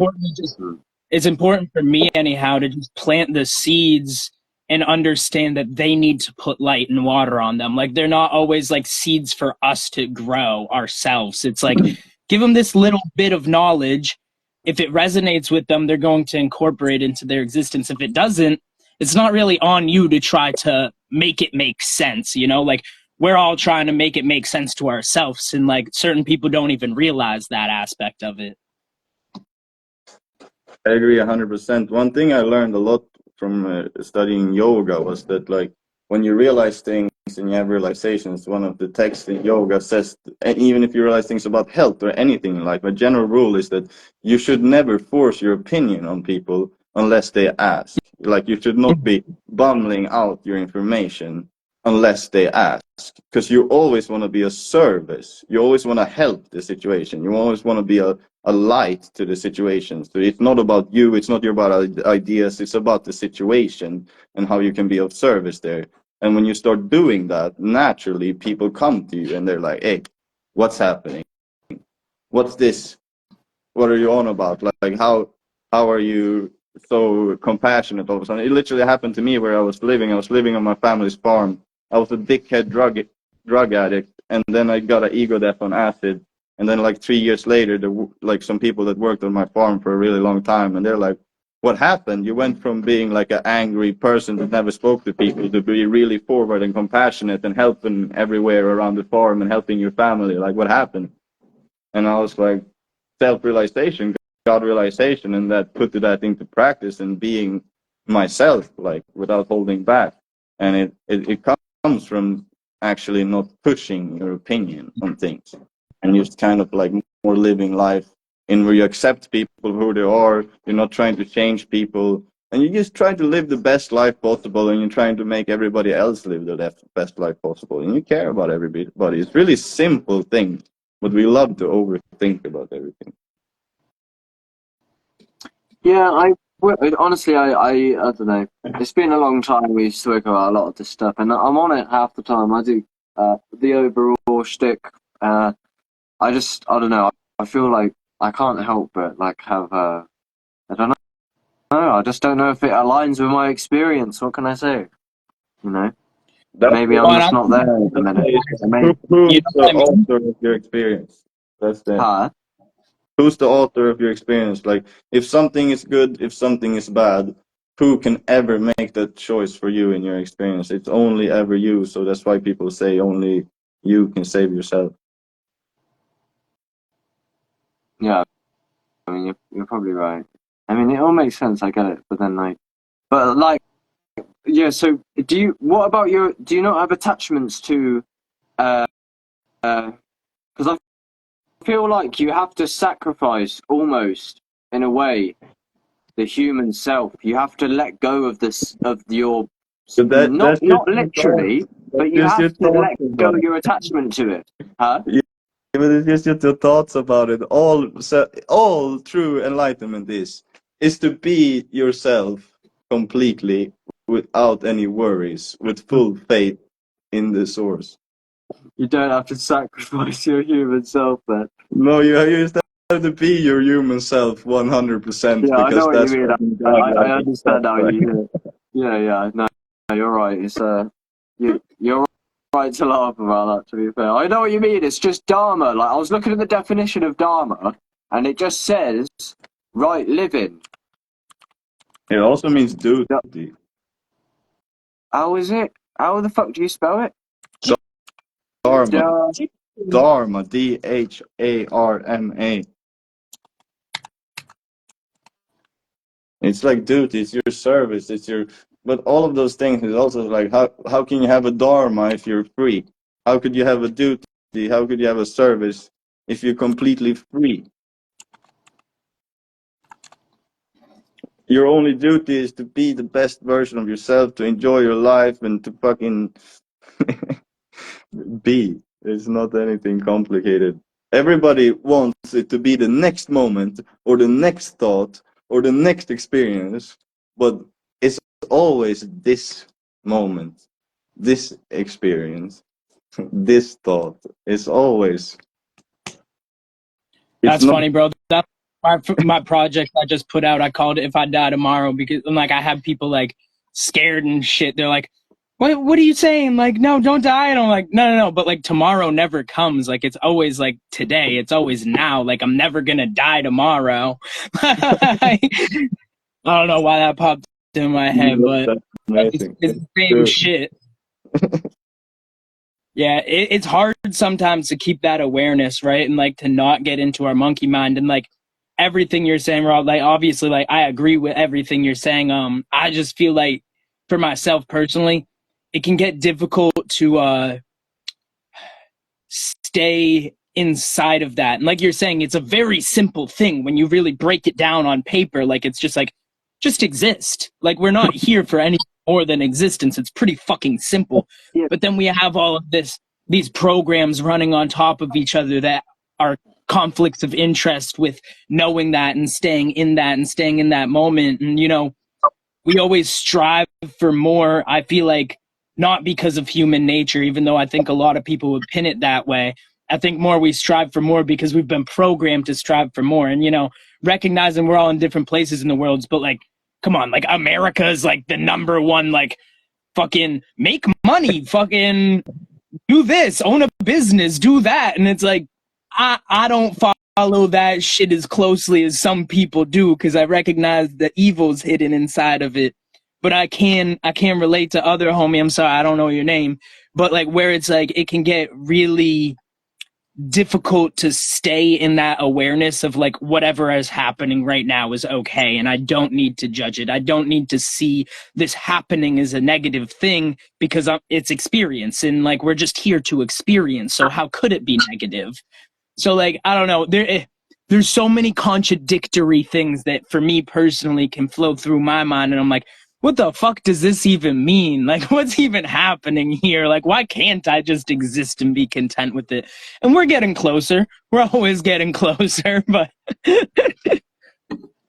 It's important for me anyhow to just plant the seeds and understand that they need to put light and water on them. Like they're not always like seeds for us to grow ourselves. It's like give them this little bit of knowledge. If it resonates with them, they're going to incorporate into their existence. If it doesn't, it's not really on you to try to make it make sense, you know? Like we're all trying to make it make sense to ourselves, and like certain people don't even realize that aspect of it. I agree 100%. One thing I learned a lot from studying yoga was that like when you realize things and you have realizations, one of the texts in yoga says, and even if you realize things about health or anything in life, a general rule is that you should never force your opinion on people unless they ask. Like you should not be bumbling out your information unless they ask, because you always want to be a service. You always want to help the situation. You always want to be a light to the situation. So it's not about you, it's not about ideas, it's about the situation and how you can be of service there. And when you start doing that, naturally people come to you and they're like, hey, what's happening? What's this? What are you on about? Like how are you so compassionate all of a sudden? It literally happened to me where I was living on my family's farm. I was a dickhead drug addict, and then I got an ego death on acid. And then like 3 years later, like some people that worked on my farm for a really long time, and they're like, what happened? You went from being like an angry person that never spoke to people to be really forward and compassionate and helping everywhere around the farm and helping your family. Like, what happened? And I was like, self-realization, God realization, and that put that into practice and being myself, like without holding back. And it comes from actually not pushing your opinion on things and just kind of like more living life in where you accept people who they are. You're not trying to change people, and you just try to live the best life possible, and you're trying to make everybody else live the best life possible, and you care about everybody. It's really simple things, but we love to overthink about everything. Yeah, honestly, I don't know. It's been a long time we've spoken about a lot of this stuff, and I'm on it half the time. I do the overall shtick. I don't know. I feel like I can't help but like have I don't know. I just don't know if it aligns with my experience. What can I say? You know, maybe I'm just not there at the minute. Who's the author of your experience? That's the. Huh? Who's the author of your experience? Like, if something is good, if something is bad, who can ever make that choice for you in your experience? It's only ever you. So that's why people say only you can save yourself. Yeah, I mean, you're probably right. I mean, it all makes sense. I get it, but then yeah. So, what about do you not have attachments to, because I feel like you have to sacrifice almost in a way the human self. You have to let go of your So not literally, thoughts. but you That's just have your to thoughts let go about of it. your attachment to it. Huh? Yeah, but it's just your thoughts about it. All true enlightenment is to be yourself completely without any worries, with full faith in the source. You don't have to sacrifice your human self, then. No, you just have to be your human self 100%, Yeah, I know because what you that's mean. what God I has understand how right? you do it. Yeah. No, you're right. It's you're right to laugh about that. To be fair, I know what you mean. It's just dharma. Like I was looking at the definition of dharma, and it just says right living. It also means duty. How is it? How the fuck do you spell it? Dharma. Yeah. Dharma. Dharma. It's like duty, it's your service, but all of those things is also like, how can you have a dharma if you're free? How could you have a duty? How could you have a service if you're completely free? Your only duty is to be the best version of yourself, to enjoy your life, and to fucking be. It's not anything complicated. Everybody wants it to be the next moment or the next thought or the next experience, but it's always this moment, this experience, this thought. It's always. It's That's not. funny, bro. That's my project I just put out. I called it "If I Die Tomorrow" because like I have people like scared and shit. They're like, What are you saying? Like, no, don't die." And I'm like, no. But like tomorrow never comes. Like it's always like today. It's always now. Like I'm never gonna die tomorrow. I don't know why that popped in my head, but That's amazing. it's the same Good. shit. Yeah, it's hard sometimes to keep that awareness, right? And like to not get into our monkey mind. And like everything you're saying, Rob, like obviously like I agree with everything you're saying. I just feel like for myself personally, it can get difficult to stay inside of that. And like you're saying, it's a very simple thing when you really break it down on paper. Like it's just like just exist. Like we're not here for anything more than existence. It's pretty fucking simple. Yeah. But then we have all of these programs running on top of each other that are conflicts of interest with knowing that and staying in that moment. And, you know, we always strive for more. I feel like not because of human nature, even though I think a lot of people would pin it that way. I think more we strive for more because we've been programmed to strive for more. And, you know, recognizing we're all in different places in the world, but like, come on, like America is like the number one, like fucking make money, fucking do this, own a business, do that. And it's like, I don't follow that shit as closely as some people do because I recognize the evil's hidden inside of it. But I can relate to other homie. I'm sorry, I don't know your name, but like where it's like it can get really difficult to stay in that awareness of like whatever is happening right now is okay, and I don't need to judge it. I don't need to see this happening as a negative thing because it's experience, and like we're just here to experience. So how could it be negative? So like I don't know. There's so many contradictory things that for me personally can flow through my mind, and I'm like, what the fuck does this even mean? Like, what's even happening here? Like, why can't I just exist and be content with it? And we're getting closer. We're always getting closer, but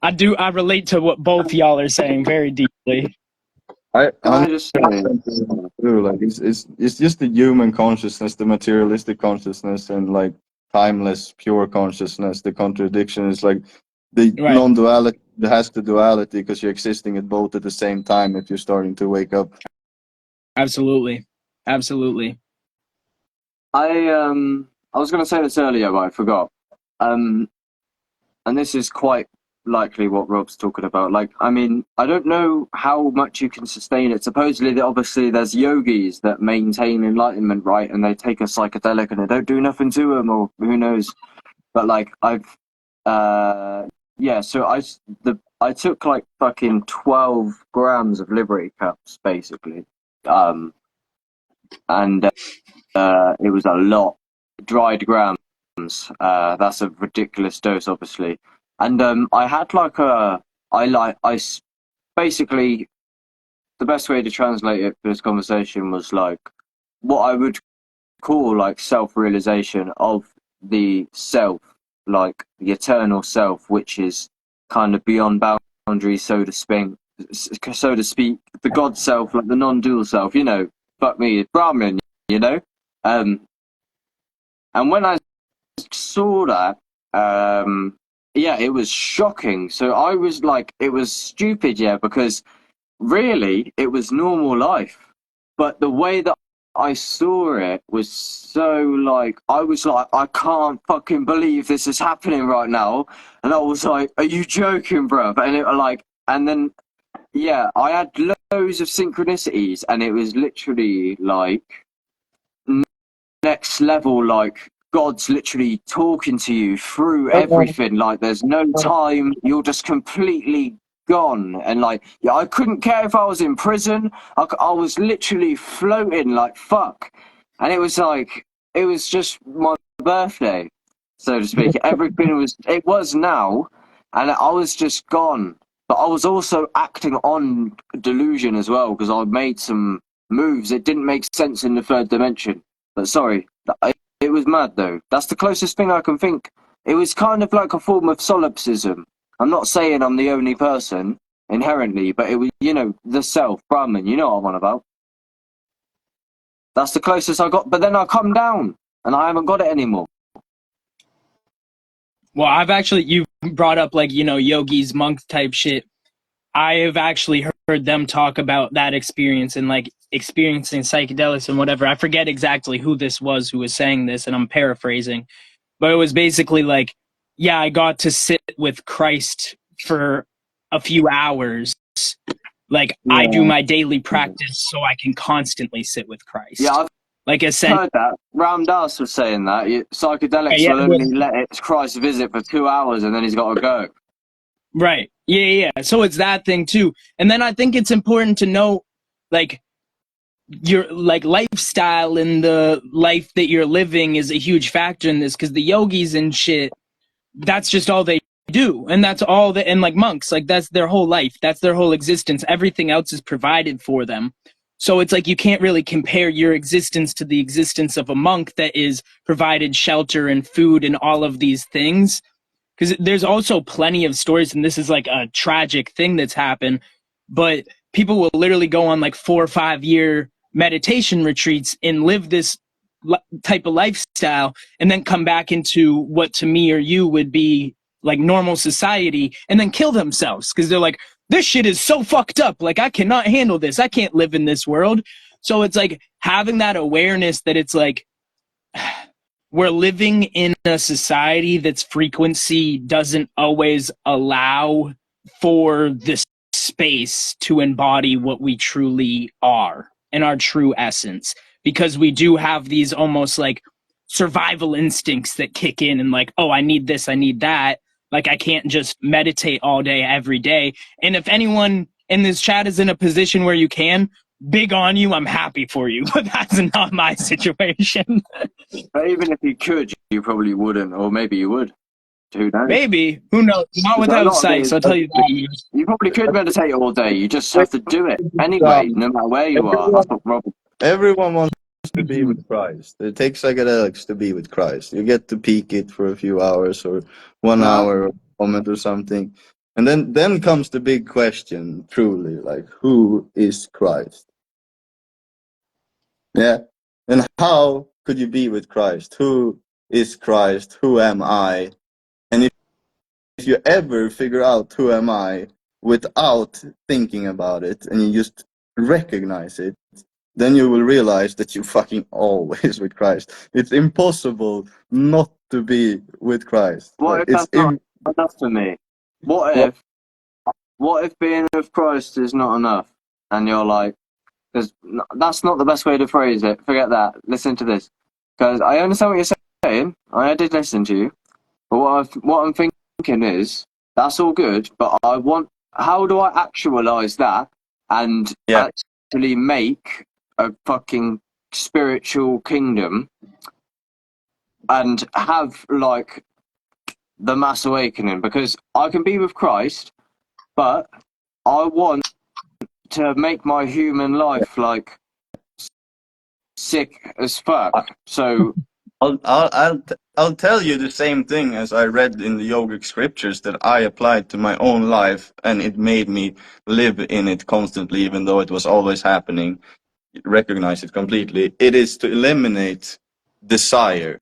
I relate to what both y'all are saying very deeply. I just too. Like it's just the human consciousness, the materialistic consciousness, and like timeless, pure consciousness. The contradiction is like the Right. non-duality. It has the duality because you're existing at both at the same time. If you're starting to wake up, Absolutely. I was going to say this earlier, but I forgot. And this is quite likely what Rob's talking about. Like, I mean, I don't know how much you can sustain it. Supposedly, obviously, there's yogis that maintain enlightenment, right? And they take a psychedelic and they don't do nothing to them, or who knows. But like, so I took like fucking 12 grams of Liberty Cups, basically. And it was a lot. Dried grams. That's a ridiculous dose, obviously. And I had like basically, the best way to translate it for this conversation was like what I would call like self-realization of the self, like the eternal self, which is kind of beyond boundaries, so to speak, the God self, like the non-dual self, you know, fuck me, Brahman, you know? And when I saw that, it was shocking. So I was like, it was stupid, because really it was normal life. But the way that I saw it was so like, I was like, I can't fucking believe this is happening right now. And I was like, are you joking, bro? And then, I had loads of synchronicities, and it was literally like next level, like God's literally talking to you through everything. Like there's no time, you're just completely gone. And like, I couldn't care if I was in prison. I was literally floating like fuck. And it was like, it was just my birthday, so to speak. It was now, and I was just gone. But I was also acting on delusion as well, because I made some moves. It didn't make sense in the third dimension. But sorry, it was mad though. That's the closest thing I can think. It was kind of like a form of solipsism. I'm not saying I'm the only person inherently, but it was, you know, the self, Brahman, you know what I'm on about. That's the closest I got. But then I come down and I haven't got it anymore. Well, you brought up like, you know, yogis, monk type shit. I have actually heard them talk about that experience and like experiencing psychedelics and whatever. I forget exactly who this was who was saying this, and I'm paraphrasing, but it was basically like, yeah, I got to sit with Christ for a few hours. Like I do my daily practice so I can constantly sit with Christ. Yeah, I've like heard that. Ram Dass was saying that. Psychedelics will only let Christ visit for 2 hours and then he's got to go. Right. Yeah. So it's that thing too. And then I think it's important to know, like, your like lifestyle and the life that you're living is a huge factor in this, because the yogis and shit, that's just all they do, and that's all that. And like monks, like that's their whole life, that's their whole existence. Everything else is provided for them. So it's like you can't really compare your existence to the existence of a monk that is provided shelter and food and all of these things. Because there's also plenty of stories, and this is like a tragic thing that's happened, but people will literally go on like 4 or 5 year meditation retreats and live this type of lifestyle and then come back into what to me or you would be like normal society and then kill themselves because they're like, this shit is so fucked up. Like, I cannot handle this. I can't live in this world. So it's like having that awareness that it's like, we're living in a society that's frequency doesn't always allow for this space to embody what we truly are and our true essence, because we do have these almost like survival instincts that kick in and like, oh, I need this, I need that. Like, I can't just meditate all day, every day. And if anyone in this chat is in a position where you can, big on you, I'm happy for you, but that's not my situation. But even if you could, you probably wouldn't, or maybe you would. Who knows? Maybe. Who knows? Not A without lot of it sights, is- I'll tell you that. You probably could meditate all day. You just have to do it anyway, no matter where you are. That's what Robert. Everyone wants to be with Christ. It takes psychedelics to be with Christ. You get to peak it for a few hours or 1 hour or a moment or something. And then comes the big question, truly, like, who is Christ? Yeah. And how could you be with Christ? Who is Christ? Who am I? And if you ever figure out who am I without thinking about it and you just recognize it, then you will realize that you're fucking always with Christ. It's impossible not to be with Christ. What Like, if that's not enough for me? What if being with Christ is not enough? And you're like, because that's not the best way to phrase it. Forget that. Listen to this. Because I understand what you're saying. I did listen to you. But what I'm thinking is, that's all good, but how do I actualize that and actually make a fucking spiritual kingdom and have, like, the mass awakening? Because I can be with Christ, but I want to make my human life, like, sick as fuck. So I'll tell you the same thing as I read in the yogic scriptures that I applied to my own life, and it made me live in it constantly, even though it was always happening. Recognize it completely. It is to eliminate desire,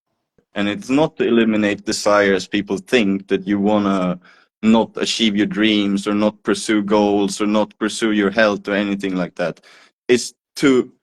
and it's not to eliminate desire as people think, that you wanna not achieve your dreams or not pursue goals or not pursue your health or anything like that. It's to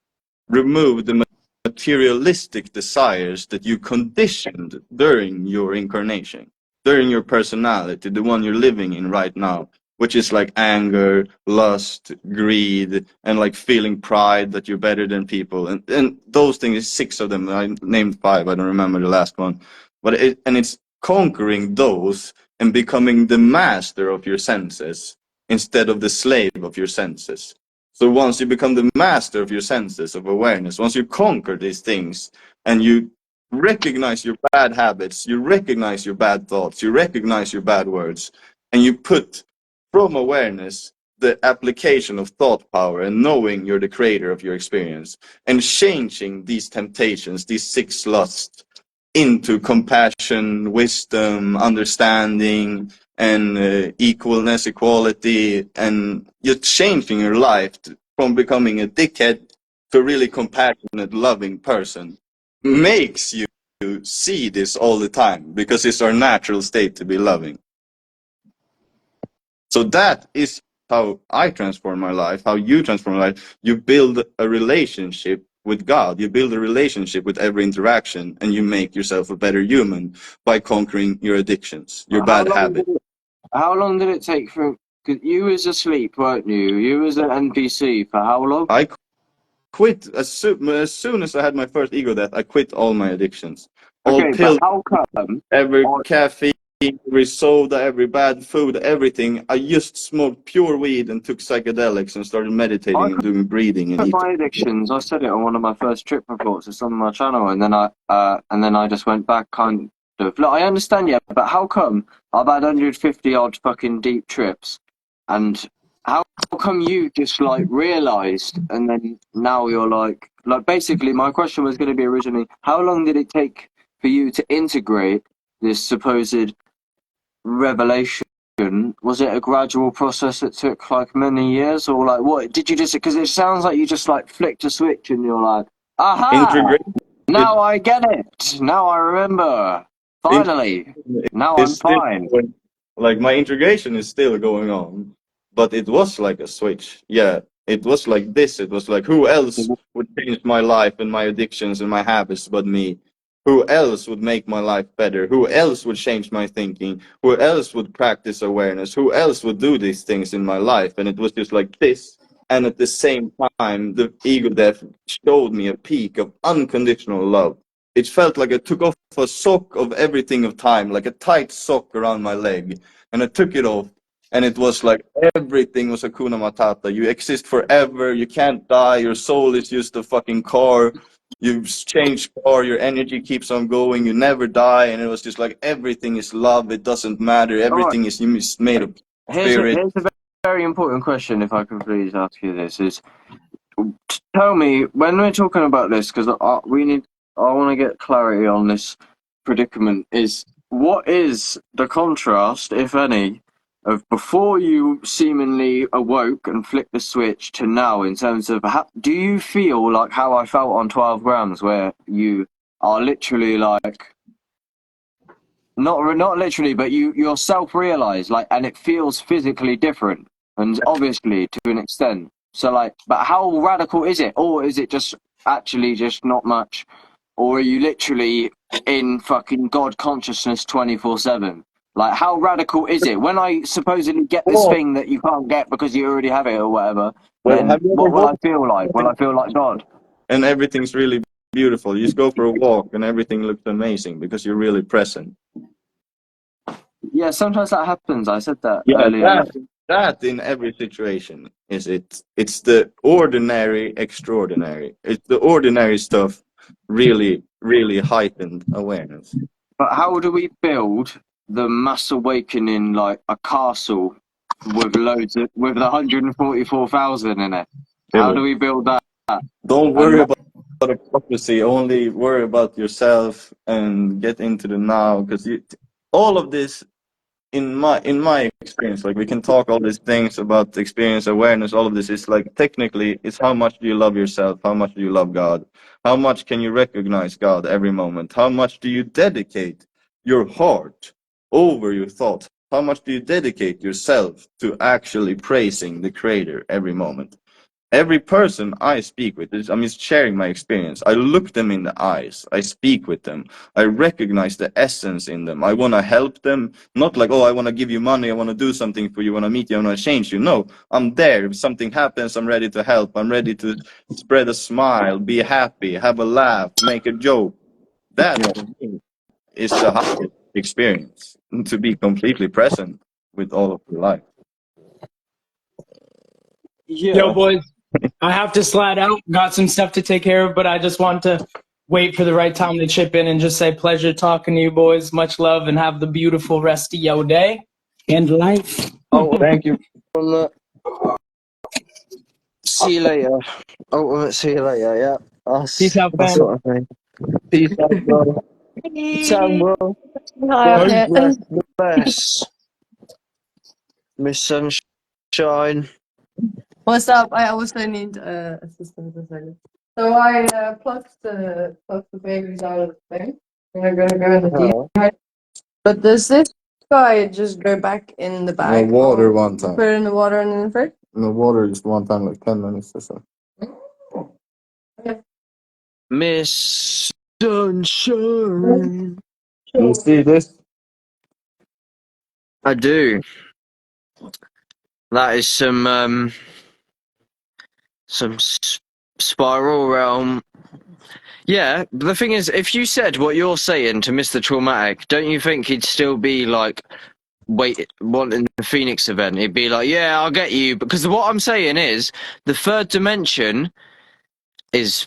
remove the materialistic desires that you conditioned during your incarnation, during your personality, the one you're living in right now, which is like anger, lust, greed, and like feeling pride that you're better than people. And those things, 6 of them, I named 5, I don't remember the last one. But it's conquering those and becoming the master of your senses instead of the slave of your senses. So once you become the master of your senses of awareness, once you conquer these things and you recognize your bad habits, you recognize your bad thoughts, you recognize your bad words, and you put from awareness the application of thought power and knowing you're the creator of your experience and changing these temptations, these 6 lusts, into compassion, wisdom, understanding, and equalness, equality, and you're changing your life from becoming a dickhead to a really compassionate, loving person, makes you see this all the time because it's our natural state to be loving. So that is how I transform my life, how you transform your life. You build a relationship with God. You build a relationship with every interaction, and you make yourself a better human by conquering your addictions, your bad habits. How long did it take for? Cause you was asleep, weren't you? You was an NPC for how long? I quit as soon as I had my first ego death. I quit all my addictions, all pills, but how come? every caffeine, every soda, every bad food, everything. I just smoked pure weed and took psychedelics and started meditating and doing breathing and eating. My addictions. I said it on one of my first trip reports. It's on my channel, and then I just went back Look, I understand, yeah, but how come I've had 150 odd fucking deep trips, and how come you just like realised, and then now you're like basically my question was going to be originally, how long did it take for you to integrate this supposed revelation? Was it a gradual process that took like many years, or like what did you just? Because it sounds like you just like flicked a switch and you're like, aha! Integrate Now I get it. Now I remember. Finally. Now I'm is still fine. like my integration is still going on, but it was like a switch. Yeah, it was like this. It was like, who else would change my life and my addictions and my habits but me? Who else would make my life better? Who else would change my thinking? Who else would practice awareness? Who else would do these things in my life? And it was just like this. And at the same time, the ego death showed me a peak of unconditional love. It felt like I took off a sock of everything of time, like a tight sock around my leg. And I took it off, and it was like everything was Hakuna Matata. You exist forever, you can't die, your soul is just a fucking car. You've changed car, your energy keeps on going, you never die, and it was just like everything is love, it doesn't matter, everything is made of spirit. Here's a very important question, if I can please ask you this, is tell me, when we're talking about this, because I want to get clarity on this predicament, is what is the contrast, if any, of before you seemingly awoke and flicked the switch to now, in terms of do you feel like how I felt on 12 grams, where you are literally like, not literally, but you yourself realize, like, and it feels physically different, and obviously to an extent. So like, but how radical is it, or is it just actually just not much, or are you literally in fucking God consciousness 24/7? Like, how radical is it when I supposedly get this thing that you can't get because you already have it or whatever? Well, Then have you ever what will I walked feel like? Will I feel like God? and everything's really beautiful? You just go for a walk and everything looks amazing because you're really present. Yeah, sometimes that happens. I said that Yeah, earlier. that in every situation is it. It's the ordinary extraordinary. It's the ordinary stuff really, really heightened awareness. But how do we build the mass awakening like a castle with with 144,000 in it? How do we build that? Don't And worry about the prophecy. Only worry about yourself and get into the now. Because all of this, in my experience, like we can talk all these things about experience, awareness. All of this is like technically, it's how much do you love yourself? How much do you love God? How much can you recognize God every moment? How much do you dedicate your heart over your thoughts? How much do you dedicate yourself to actually praising the Creator every moment? Every person I speak with, I'm just sharing my experience. I look them in the eyes. I speak with them. I recognize the essence in them. I want to help them. Not like, oh, I want to give you money. I want to do something for you. I want to meet you. I want to change you. No, I'm there. If something happens, I'm ready to help. I'm ready to spread a smile, be happy, have a laugh, make a joke. That for me is the highest experience, to be completely present with all of your life. Yo, boys, I have to slide out. Got some stuff to take care of, but I just want to wait for the right time to chip in and just say pleasure talking to you boys. Much love and have the beautiful rest of your day and life. oh, Thank you. see you later. Oh, see you later. Yeah, Peace out, that fam. sort of thing. Peace out, bro. Sound bro. Hi, Bless. Miss Sunshine. what's up? I also need assistance a second. So I plucked the babies out of the thing. They're gonna go in the dehydrator. But does this guy just go back in the bag? The water or one time. Put it in the water and in the fridge? In the water just one time, like 10 minutes or so. Okay. Miss Sunshine. You see this? I do. That is some spiral realm. Yeah, the thing is, if you said what you're saying to Mr. Traumatic, don't you think he'd still be like, wanting the Phoenix event? He'd be like, yeah, I'll get you. Because what I'm saying is, the third dimension is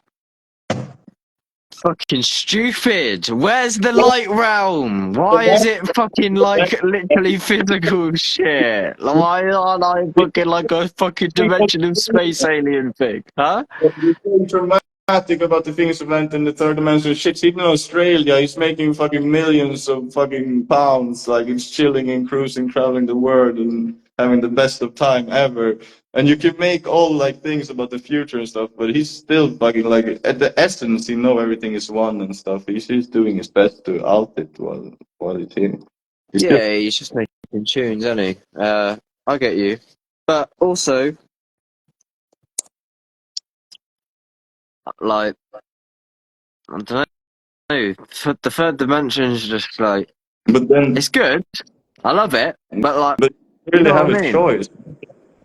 fucking stupid. Where's the light realm? Why is it fucking like literally physical shit? Like, why aren't I fucking like a fucking dimension of space alien thing? Huh? You're so dramatic about the things event in the third dimension. Shit, even in Australia, he's making fucking millions of fucking pounds. Like, he's chilling and cruising, traveling the world and having the best of time ever. And you can make all like things about the future and stuff, but he's still fucking like at the essence, he know everything is one and stuff. He's just doing his best to out it while he's here. Yeah, he's just making tunes, isn't he? I get you. But also, like, I don't know. The third dimension is just like, But then, it's good. I love it. But like, but you you really know have what I a mean? choice.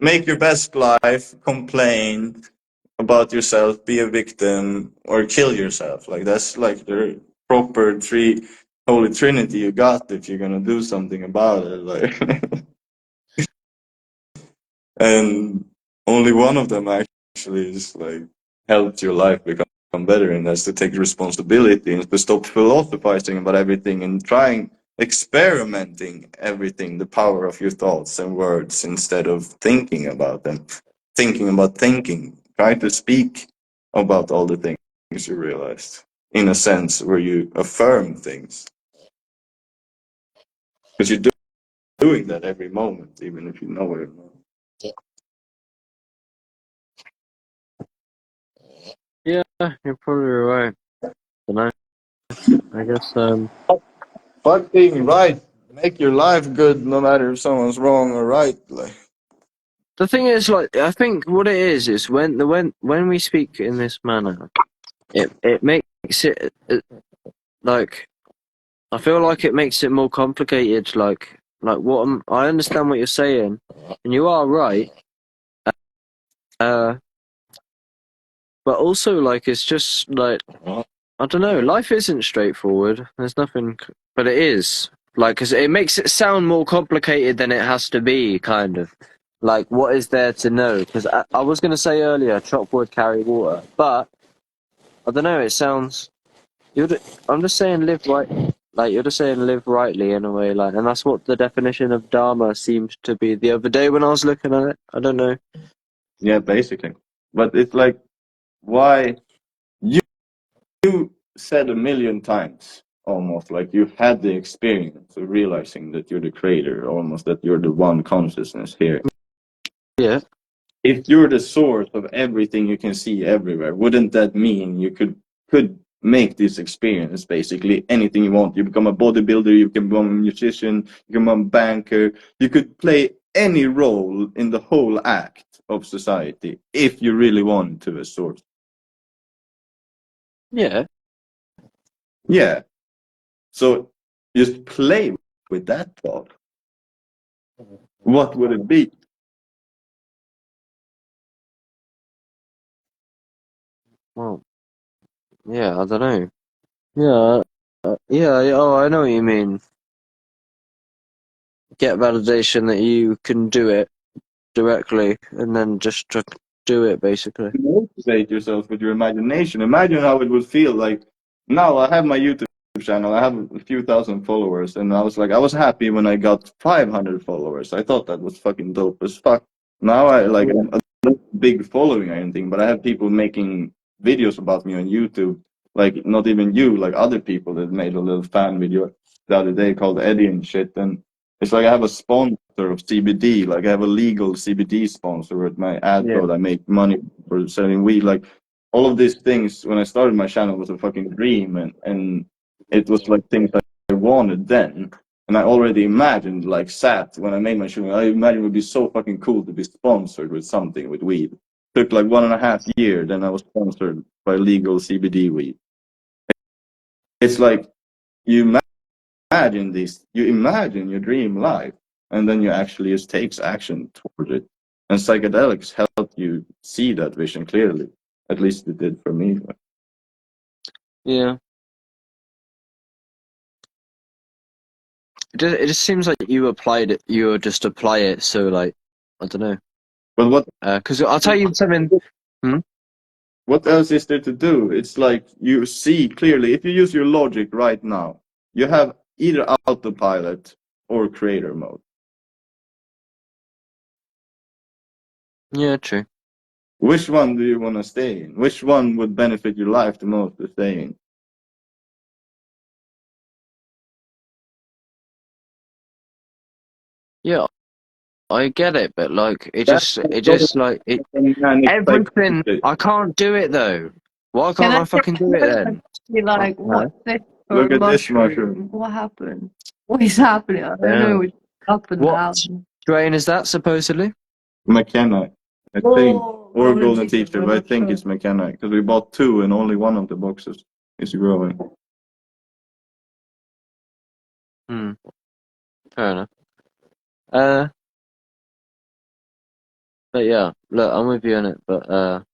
Make your best life, complain about yourself, be a victim, or kill yourself. Like, that's like the proper holy trinity you got if you're gonna do something about it. Like, and only one of them actually is like helps your life become better, and that's to take responsibility and to stop philosophizing about everything and trying experimenting everything, the power of your thoughts and words, instead of thinking about them, thinking about thinking. Try to speak about all the things you realized in a sense where you affirm things, because you're doing that every moment, even if you know it. Yeah, you're probably right. I don't know. I guess, Fuck being right. Make your life good, no matter if someone's wrong or right. Like, the thing is, like, I think what it is when we speak in this manner, it makes it like, I feel like it makes it more complicated. Like I understand what you're saying, and you are right. Uh, but also, like, it's just like, I don't know. Life isn't straightforward. There's nothing, but it is. Like, 'cause it makes it sound more complicated than it has to be, kind of. Like, what is there to know? Because I was going to say earlier, chop wood, carry water. But, I don't know, it sounds... I'm just saying live right... Like, you're just saying live rightly in a way, like, and that's what the definition of Dharma seemed to be the other day when I was looking at it. I don't know. yeah, basically. But it's like, why you said a million times, almost like you had the experience of realizing that you're the creator, almost that you're the one consciousness here. Yeah. If you're the source of everything you can see everywhere, wouldn't that mean you could make this experience basically anything you want? You become a bodybuilder, you can become a musician, you can become a banker, you could play any role in the whole act of society if you really wanted to, as source. Yeah. Yeah. So just play with that thought. What would it be? Well, yeah, I don't know. Yeah, yeah, oh, I know what you mean. Get validation that you can do it directly, and then just do it, basically. Motivate yourself with your imagination. Imagine how it would feel like. Now I have my YouTube channel. I have a few thousand followers, and I was happy when I got 500 followers. I thought that was fucking dope as fuck. Now I like a big following or anything, but I have people making videos about me on YouTube. Like, not even you, like other people that made a little fan video the other day called Eddie and shit. And it's like I have a sponsor of CBD. Like, I have a legal CBD sponsor with my ad Yeah. code. I make money for selling weed. Like, all of these things when I started my channel was a fucking dream, and it was like things that I wanted then. And I already imagined, like, when I made my channel, I imagined it would be so fucking cool to be sponsored with something with weed. Took like 1.5 years, then I was sponsored by legal CBD weed. It's like you imagine this, you imagine your dream life, and then you actually just takes action towards it. And psychedelics help you see that vision clearly. At least it did for me. Yeah. It just seems like you applied it. You just apply it. So, like, I don't know. But what Because I'll tell you something. Hmm? What else is there to do? It's like you see clearly. If you use your logic right now, you have either autopilot or creator mode. Yeah, true. Which one do you want to stay in? Which one would benefit your life the most to stay in? Yeah, I get it, but like it That's just like it everything. psychotic. I can't do it though. Why Can can't I I fucking do it then? be like, Huh? what's this for Look a at this mushroom? mushroom. What happened? What is happening? I don't Yeah. know. It's up and What down. strain is that supposedly? McKenna, I think, Oh, or golden teacher, but I think it's McKenna because we bought two and only one of the boxes is growing. Hmm. Fair enough. Uh, but yeah, look, I'm with you on it. But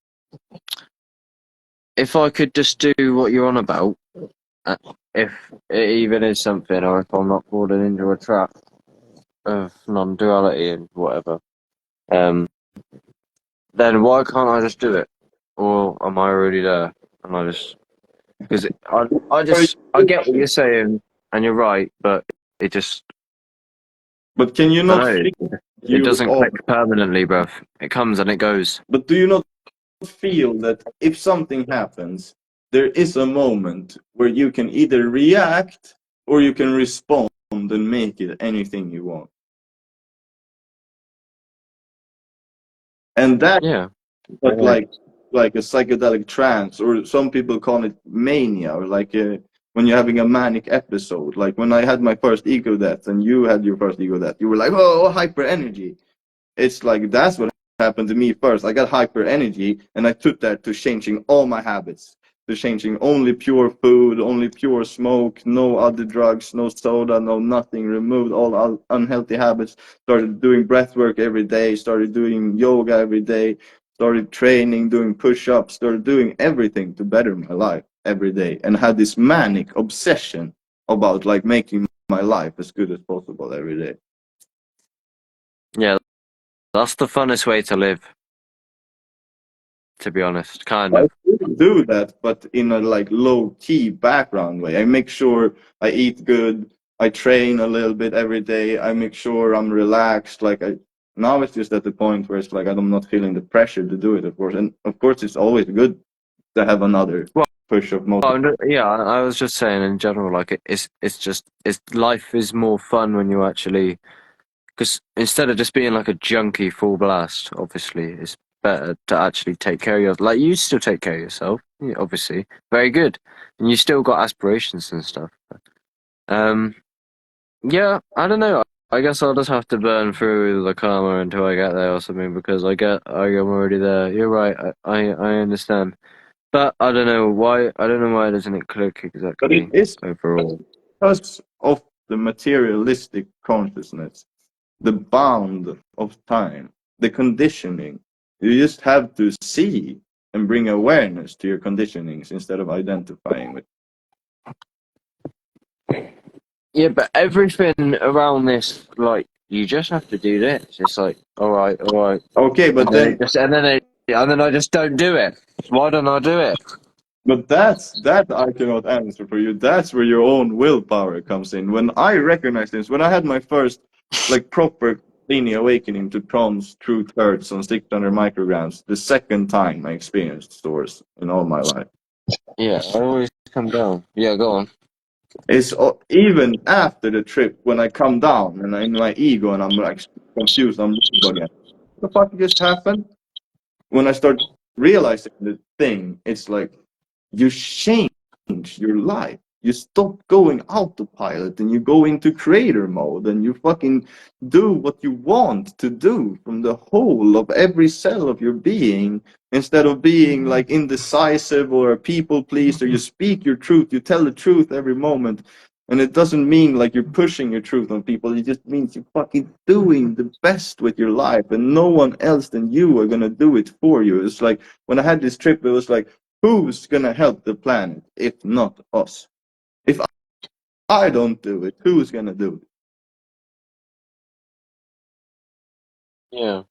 if I could just do what you're on about, uh, if it even is something, or if I'm not falling into a trap of non-duality and whatever, um, then why can't I just do it? Or am I already there? And I just because I get what you're saying and you're right, but it just But can you I not don't feel know. It you doesn't are? click permanently, bruv. It comes and it goes. But do you not feel that if something happens, there is a moment where you can either react or you can respond and make it anything you want? And that Yeah. but like a psychedelic trance, or some people call it mania, or like when you're having a manic episode. Like when I had my first ego death and you had your first ego death, you were like, oh, hyper energy. It's like that's what happened to me first. I got hyper energy and I took that to changing all my habits, to changing only pure food, only pure smoke, no other drugs, no soda, no nothing, removed all unhealthy habits, started doing breath work every day, started doing yoga every day, started training, doing push-ups, started doing everything to better my life every day, and had this manic obsession about like making my life as good as possible every day. Yeah, that's the funnest way to live, to be honest. Kind I of. still do that, but in a like low key background way. I make sure I eat good. I train a little bit every day. I make sure I'm relaxed. Like I now it's just at the point where it's like I'm not feeling the pressure to do it, of course. And of course, it's always good to have another Well, push of motivation. yeah, I was just saying in general, like it's just life is more fun when you actually because instead of just being like a junkie full blast, obviously it's better to actually take care of your like you still take care of yourself, yeah, obviously very good, and you still got aspirations and stuff. Um, yeah, I don't know. I guess I'll just have to burn through the karma until I get there or something because I'm already there. You're right. I understand, but I don't know why. I don't know why doesn't it click But it exactly is overall. because of the materialistic consciousness, the bound of time, the conditioning. You just have to see and bring awareness to your conditionings instead of identifying with. Yeah, but everything around this, like, you just have to do this. It's like, all right, Okay, but then and then I just don't do it. Why don't I do it? but that I cannot answer for you. That's where your own willpower comes in. When I recognize this, when I had my first like proper linear awakening to trance through thirds on 600 micrograms, the second time I experienced source in all my life. Yeah, I always come down. Yeah, go on. It's even after the trip when I come down and I'm in my ego and I'm like confused, I'm again. What the fuck just happened? When I start realizing the thing, it's like you change your life. You stop going autopilot and you go into creator mode and you fucking do what you want to do from the whole of every cell of your being instead of being like indecisive or a people pleaser. You speak your truth, you tell the truth every moment. And it doesn't mean like you're pushing your truth on people. It just means you're fucking doing the best with your life, and no one else than you are gonna do it for you. It's like when I had this trip, it was like, who's gonna help the planet if not us? If I don't do it, who's gonna do it? Yeah.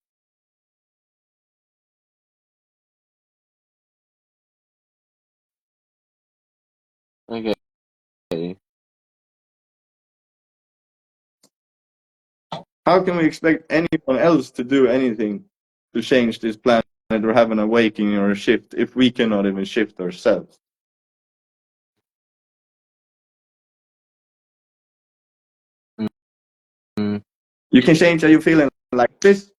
Okay. How can we expect anyone else to do anything to change this planet or have an awakening or a shift if we cannot even shift ourselves? Mm. You can change how you feeling like this.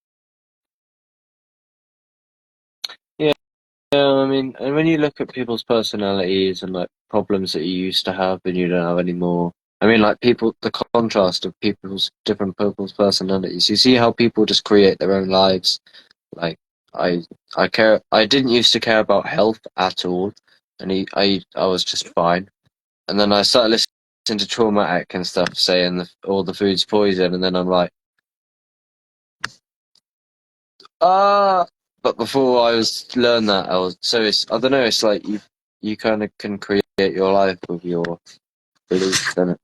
Yeah, I mean, and when you look at people's personalities and like problems that you used to have and you don't have anymore, I mean, like people, the contrast of people's personalities. You see how people just create their own lives. Like I, I didn't used to care about health at all, and I was just fine. And then I started listening to Traumatic and stuff, saying all the food's poison, and then I'm like, ah. But before I was learn that, I don't know. It's like you kind of can create your life with your beliefs, don't it?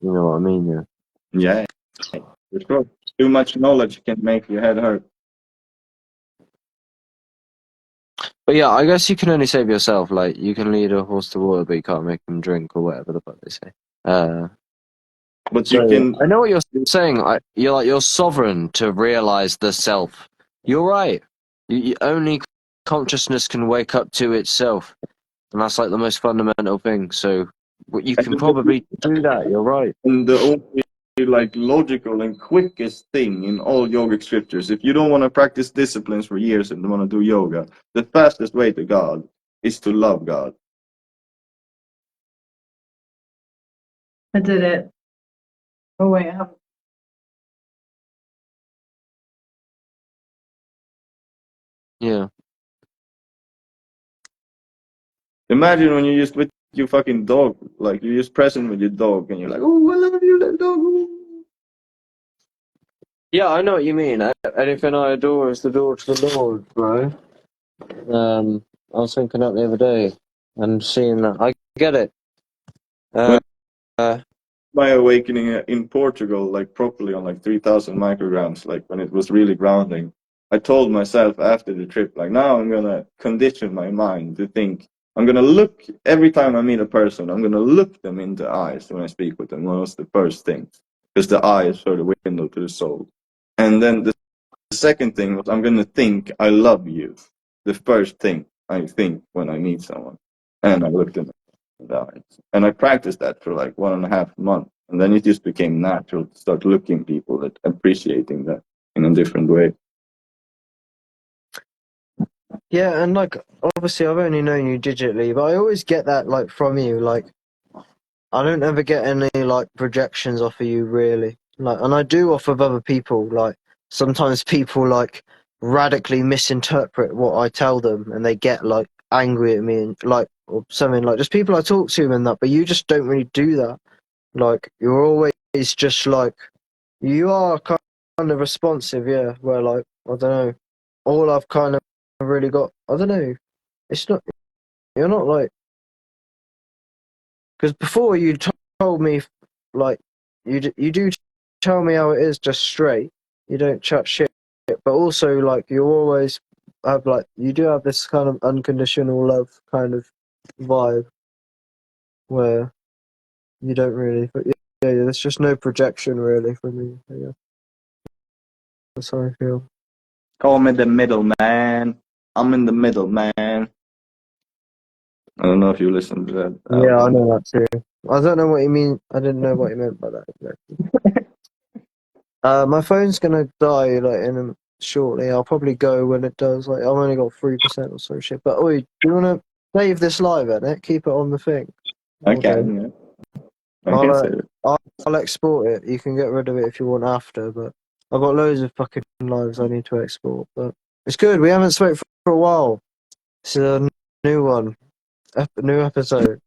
You know what I mean? Yeah. Yeah, for sure. Too much knowledge can make your head hurt. But yeah, I guess you can only save yourself. Like you can lead a horse to water, but you can't make him drink or whatever the fuck they say. But you So I can. know what you're saying. You're sovereign to realize the self. You're right. Only consciousness can wake up to itself, and that's like the most fundamental thing. So you can probably do that. You're right. And the only like logical and quickest thing in all yogic scriptures, if you don't want to practice disciplines for years and don't want to do yoga, the fastest way to God is to love God. I did it. Oh wait, I haven't. Yeah. Imagine when you're just with your fucking dog, like you're just present with your dog, and you're like, "Oh, I love you, little dog." Yeah, I know what you mean. Anything I adore is the door to the Lord, bro. I was thinking that the other day and seeing that. I get it. When Uh, my awakening in Portugal, like properly on like 3,000 micrograms, like when it was really grounding, I told myself after the trip, like now I'm gonna condition my mind to think. I'm gonna look every time I meet a person. I'm gonna look them in the eyes when I speak with them. What was the first thing? Because the eye is sort of the window to the soul. And then the second thing was I'm gonna think I love you. The first thing I think when I meet someone, and I looked them in the eyes, and I practiced that for like 1.5 months, and then it just became natural to start looking people and appreciating that in a different way. yeah, and like obviously I've only known you digitally, but I always get that like from you. Like I don't ever get any like projections off of you really. Like, and I do off of other people. Like sometimes people like radically misinterpret what I tell them, and they get like angry at me and like or something like just people I talk to and that. But you just don't really do that. Like you're always just like you are kind of responsive, yeah. Where like I don't know, all I've kind of really got, I don't know. It's not you're not like because before you told me like you do tell me how it is just straight. You don't chat shit, but also like you always have like you do have this kind of unconditional love kind of vibe where you don't really. But yeah, there's just no projection really for me. Yeah, that's how I feel. Call me the middleman. I'm in the middle, man. I don't know if you listened to that Yeah, I album. know that too. I don't know what you mean. I didn't know what you meant by that exactly. My phone's gonna die like shortly. I'll probably go when it does. Like I've only got 3% or some shit. But oi, do you wanna save this live at it? Keep it on the thing. I All day. can, yeah. I can say it. I'll export it. You can get rid of it if you want after. But I've got loads of fucking lives I need to export. But it's good. We haven't spoke for a while. It's a new one, new episode.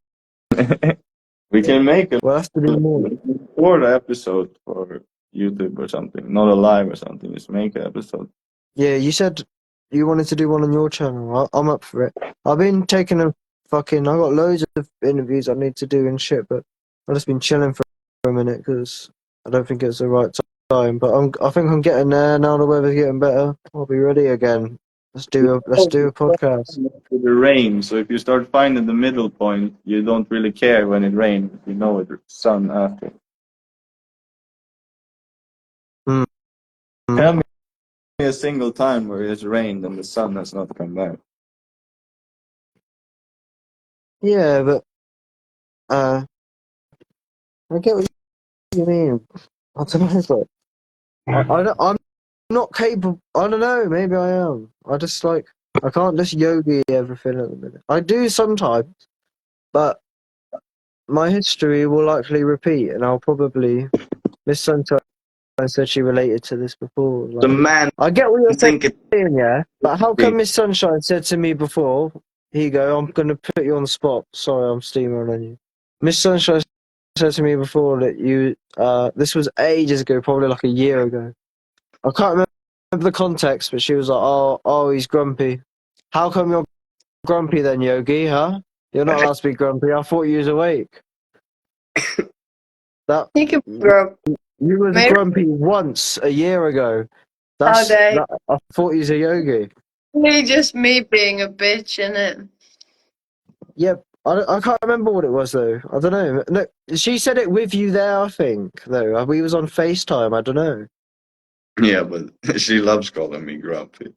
We can make a We'll have to do more. record episode for YouTube or something, not a live or something. Just make an episode. Yeah, you said you wanted to do one on your channel. I'm up for it. I've been taking a fucking. I got loads of interviews I need to do and shit, but I've just been chilling for a minute because I don't think it's the right time, but I think I'm getting there now. The weather's getting better. I'll be ready again. Let's do a podcast. The rain. So if you start finding the middle point, you don't really care when it rains. You know it's sun after. Hmm. Tell me a single time where it's rained and the sun has not come back. Yeah, but I get what you mean. I don't know, but I'm not capable. I don't know. Maybe I am. I can't just yogi everything at the minute. I do sometimes, but my history will likely repeat, and I'll probably Miss Sunshine said she related to this before. The Like, man I get what you're think it. saying, yeah. But how come Miss Sunshine said to me before? Here you go. I'm gonna put you on the spot. Sorry, I'm steamrolling you. Miss Sunshine said to me before that you. This was ages ago, probably like a year ago. I can't remember the context, but she was like, "Oh, he's grumpy. How come you're grumpy then, Yogi? Huh? You're not allowed to be grumpy. I thought you was awake. That You can grow. you was Maybe grumpy once a year ago. all day. I thought he was a yogi. Maybe just me being a bitch in it. Yep. I can't remember what it was though. I don't know. No, she said it with you there. I think though we was on FaceTime. I don't know. Yeah, but she loves calling me grumpy.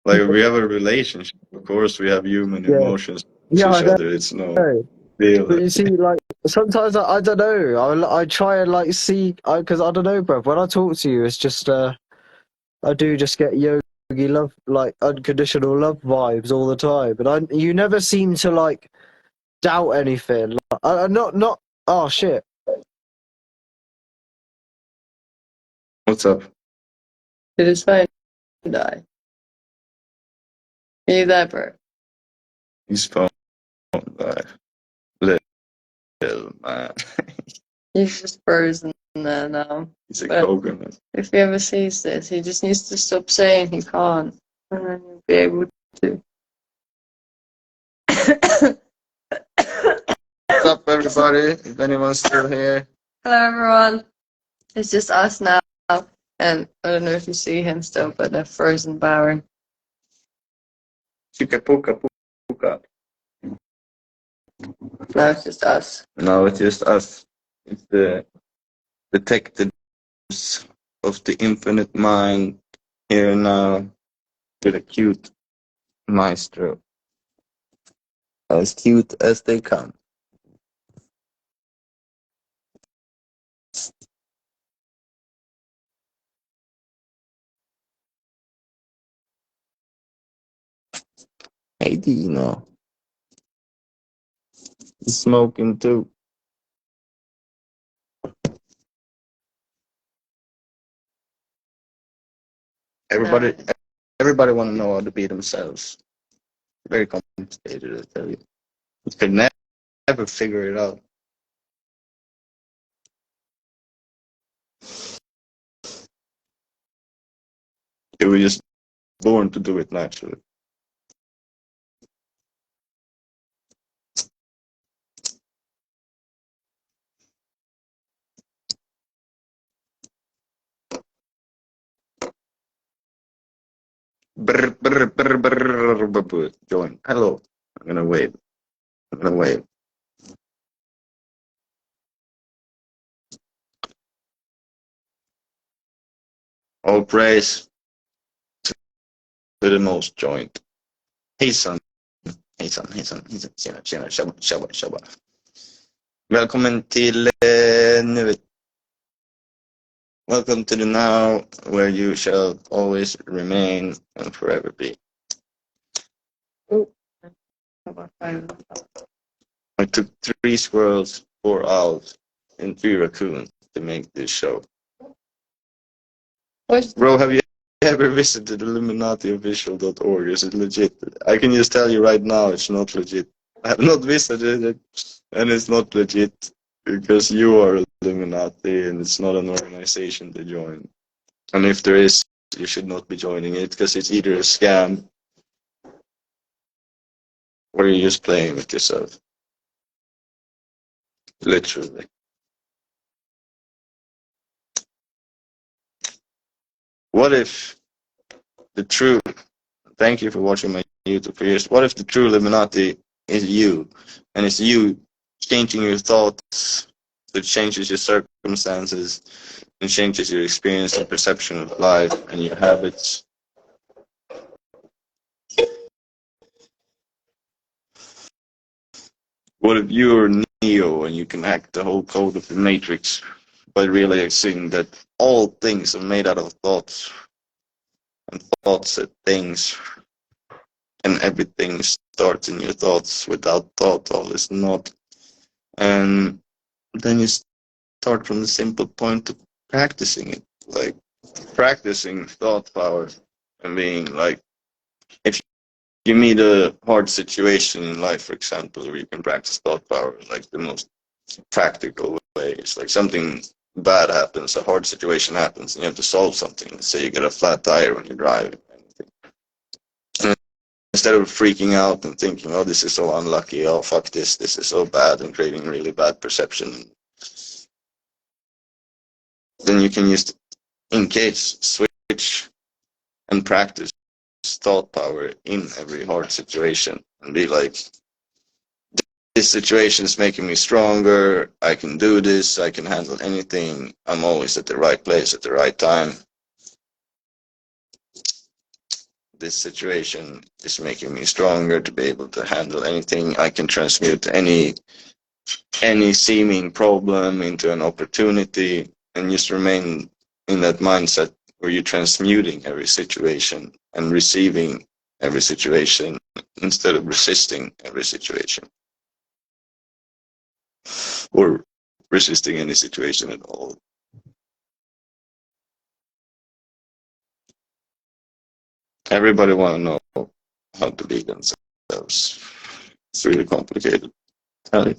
Like if we have a relationship, of course we have human Yeah. emotions Yeah, to I each other. It's no know. deal. But you see, like sometimes I don't know. I try and like see because I don't know, bro. When I talk to you, it's just I do just get yogi love, like unconditional love vibes all the time. But you never seem to like doubt anything. Like, not. Oh shit. What's up? Did his phone die? Are you there, bro? He's phone died. Little man. He's just frozen there now. He's a But coconut. if he ever sees this, he just needs to stop saying he can't, and then he'll be able to. What's up, everybody? If anyone's still here. Hello, everyone. It's just us now, and I don't know if you see him still, but they're frozen bowing. Puka puka puka. Now it's just us. No, it's just us. It's the detectives of the infinite mind here now with a cute maestro. As cute as they come. Hey, Dino. He's smoking too. Everybody, everybody want to know how to be themselves. Very complicated, I tell you. You can never figure it out. You were just born to do it naturally. Brr, brr, brr, brr, brr, brr. Join. Hello. I'm gonna wait. I'm gonna wait. All praise to the most joined. Hejsan. Hejsan, hejsan, hejsan. Tjena, tjena, tjabba, tjabba, tjabba. Välkommen till nuet. Welcome to the now, where you shall always remain and forever be. Oh. I took 3 squirrels, 4 owls, and 3 raccoons to make this show. Bro, have you ever visited illuminatiofficial.org? Is it legit? I can just tell you right now, it's not legit. I have not visited it, and it's not legit because you are Illuminati, and it's not an organization to join. And if there is, you should not be joining it because it's either a scam or you're just playing with yourself. Literally. what if the true, thank you for watching my YouTube for years. What if the true Illuminati is you, and it's you changing your thoughts, so it changes your circumstances, and changes your experience and perception of life and your habits? What if you're Neo and you can hack the whole code of the Matrix by realizing that all things are made out of thoughts, and thoughts are things, and everything starts in your thoughts. Without thought, all is not. And then you start from the simple point of practicing it, like practicing thought power and being like, if you meet a hard situation in life, for example, where you can practice thought power, like the most practical way. It's like something bad happens, a hard situation happens, and you have to solve something. Let's say you get a flat tire when you're driving. And instead of freaking out and thinking, oh, this is so unlucky, oh, fuck this is so bad, and creating really bad perception, then you can just, in case, switch and practice thought power in every hard situation and be like, this situation is making me stronger, I can do this, I can handle anything, I'm always at the right place at the right time. This situation is making me stronger to be able to handle anything. I can transmute any seeming problem into an opportunity, and just remain in that mindset where you're transmuting every situation and receiving every situation instead of resisting every situation or resisting any situation at all. Everybody want to know how to be themselves. It's really complicated. I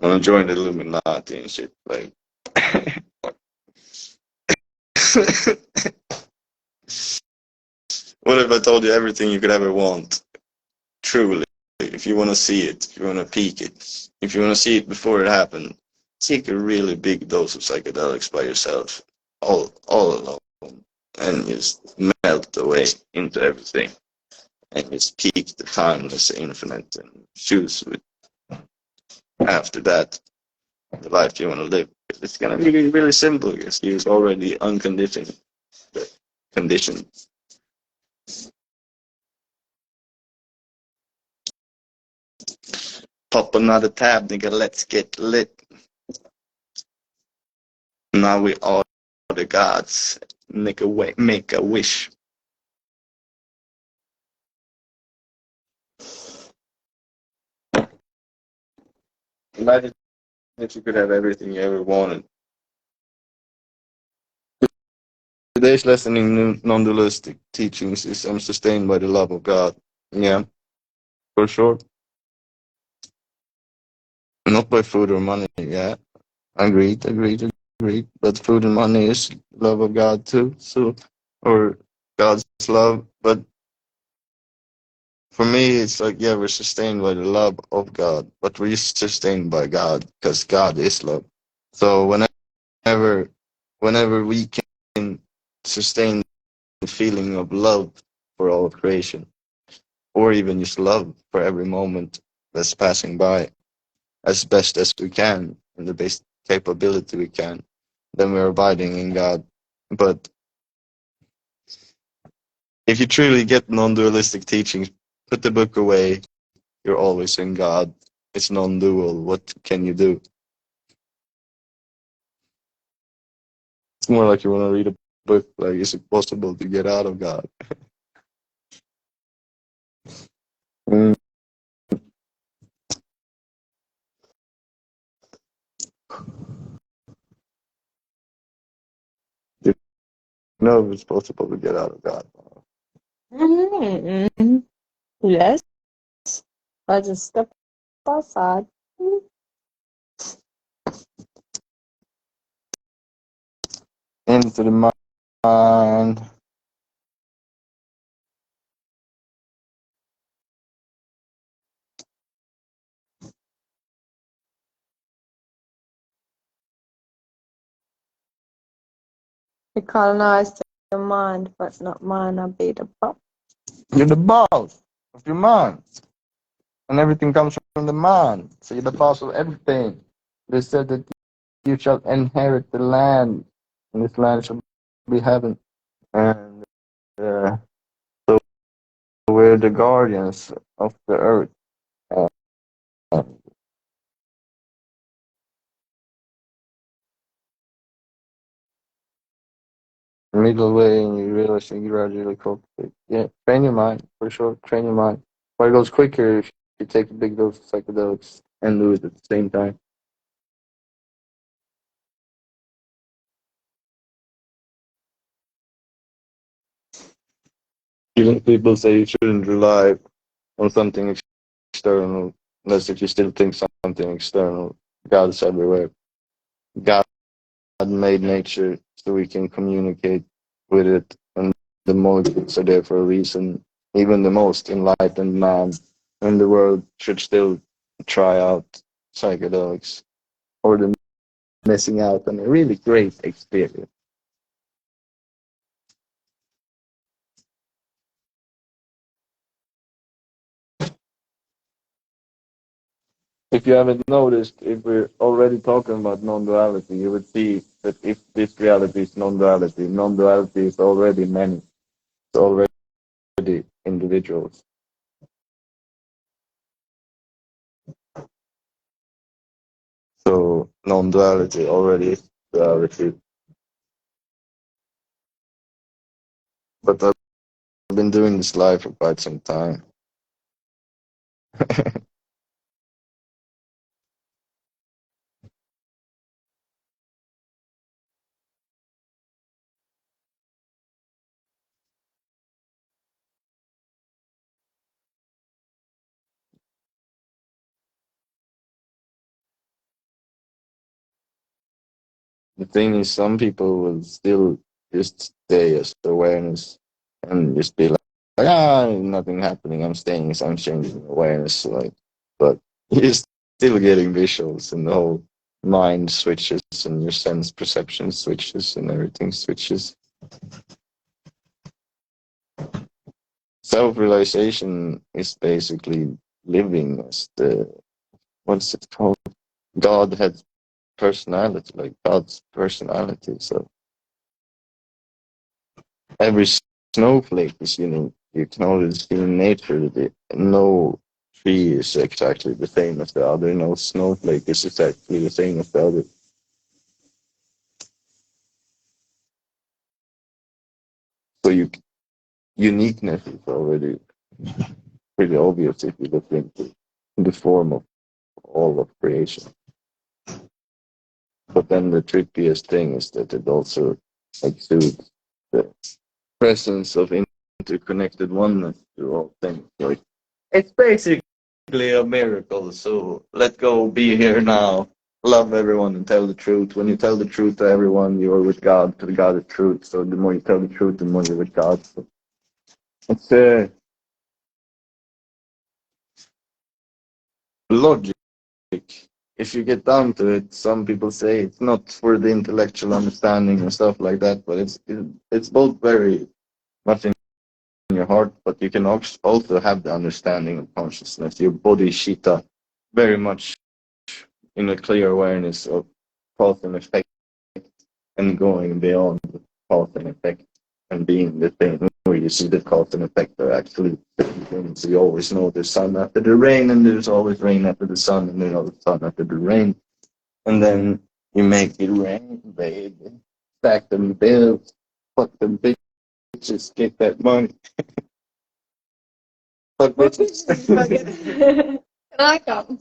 want to join the Illuminati and shit. Like, what if I told you everything you could ever want? Truly, if you want to see it, if you want to peek it, if you want to see it before it happened, take a really big dose of psychedelics by yourself, all alone, and just melt away into everything, and just peek the timeless infinite, and choose with, after that, the life you want to live. It's gonna be really simple because you're already unconditioned, conditioned. Pop another tab, nigga. Let's get lit. Now we are the gods. Nigga, make a wish. Imagine if you could have everything you ever wanted. Today's lesson in non-dualistic teachings is I'm sustained by the love of God. Yeah, for sure. Not by food or money. Yeah, agreed. But food and money is love of God too. So, or God's love. But for me, it's like, yeah, we're sustained by the love of God, but we're sustained by God because God is love. So whenever we can sustain the feeling of love for all of creation, or even just love for every moment that's passing by as best as we can, in the best capability we can, then we're abiding in God. But if you truly get non-dualistic teachings, put the book away. You're always in God. It's non-dual. What can you do? It's more like you want to read a book. Like, is it possible to get out of God? Mm. You know, it's possible to get out of God. Yes, I just stepped outside. Into the mind. You colonized your mind, but not mine. I'll be the boss. You're the boss of your mind. And everything comes from the mind. So you're the boss of everything. They said that you shall inherit the land, and this land shall be heaven. And so we're the guardians of the earth. Uh, middle way, and you realize you gradually cultivate. Yeah, train your mind, for sure. Train your mind. But it goes quicker if you take a big dose of psychedelics and do it at the same time. Even people say you shouldn't rely on something external, unless if you still think something external. God's everywhere. God made nature so we can communicate with it, and the molecules are there for a reason. Even the most enlightened man in the world should still try out psychedelics, or they're missing out on a really great experience. If you haven't noticed, if we're already talking about non-duality, you would see that if this reality is non-duality, non-duality is already many. It's already individuals. So non-duality already is duality. But I've been doing this live for quite some time. The thing is, some people will still just stay as awareness and just be like, nothing happening. I'm changing awareness. Like, but you're still getting visuals, and the whole mind switches, and your sense perception switches, and everything switches. Self-realization is basically living as the, what's it called? God had personality, like God's personality. So every snowflake is unique. You can always see in nature that no tree is exactly the same as the other. No snowflake is exactly the same as the other. So uniqueness is already pretty obvious if you look into the form of all of creation. But then the trippiest thing is that it also exudes the presence of interconnected oneness through all things. Like, it's basically a miracle. So let go, be here now, love everyone, and tell the truth. When you tell the truth to everyone, you're with God, because God is truth. So the more you tell the truth, the more you're with God. So it's logic. If you get down to it, some people say it's not for the intellectual understanding and stuff like that, but it's both very much in your heart, but you can also have the understanding of consciousness, your body shita, very much in a clear awareness of cause and effect, and going beyond cause and effect and being the thing where you see the cause and effect are actually things. You always know there's sun after the rain, and there's always rain after the sun, and there's always sun after the rain. And then you make it rain, baby. Stack them bills, fuck them bitches, get that money. Fuck bitches. Can I come?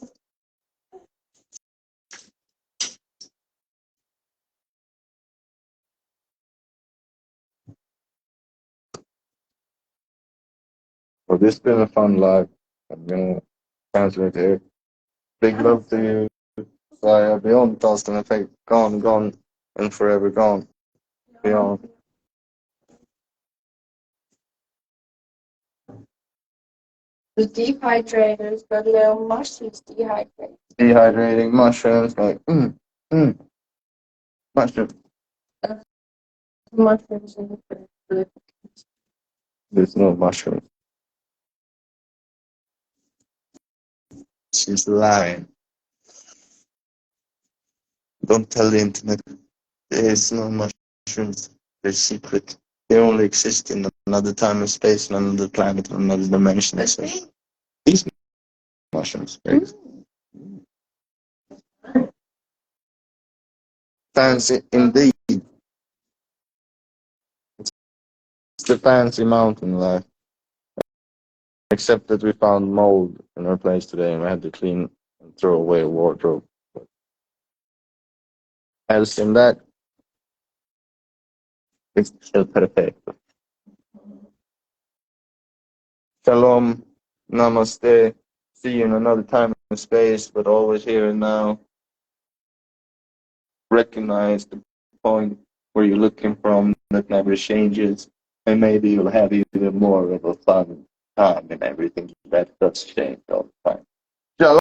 Well, this has been a fun live. I'm gonna cancel it here. Big love to you. Beyond cause and effect, gone, and forever gone. Beyond. The dehydrators, but little mushrooms dehydrate. Dehydrating mushrooms, like, mushroom. Mushrooms in the fridge. There's no mushrooms. She's lying. Don't tell the internet. There's no mushrooms. They're secret. They only exist in another time and space, and another planet, and another dimension. These mushrooms. Right? Fancy indeed. It's the fancy mountain life. Except that we found mold in our place today, and we had to clean and throw away a wardrobe. Else than that, it's still perfect. Shalom, namaste. See you in another time and space, but always here and now. Recognize the point where you're looking from that never changes, and maybe you'll have even more of a fun time in everything that does change all the time. Shalom.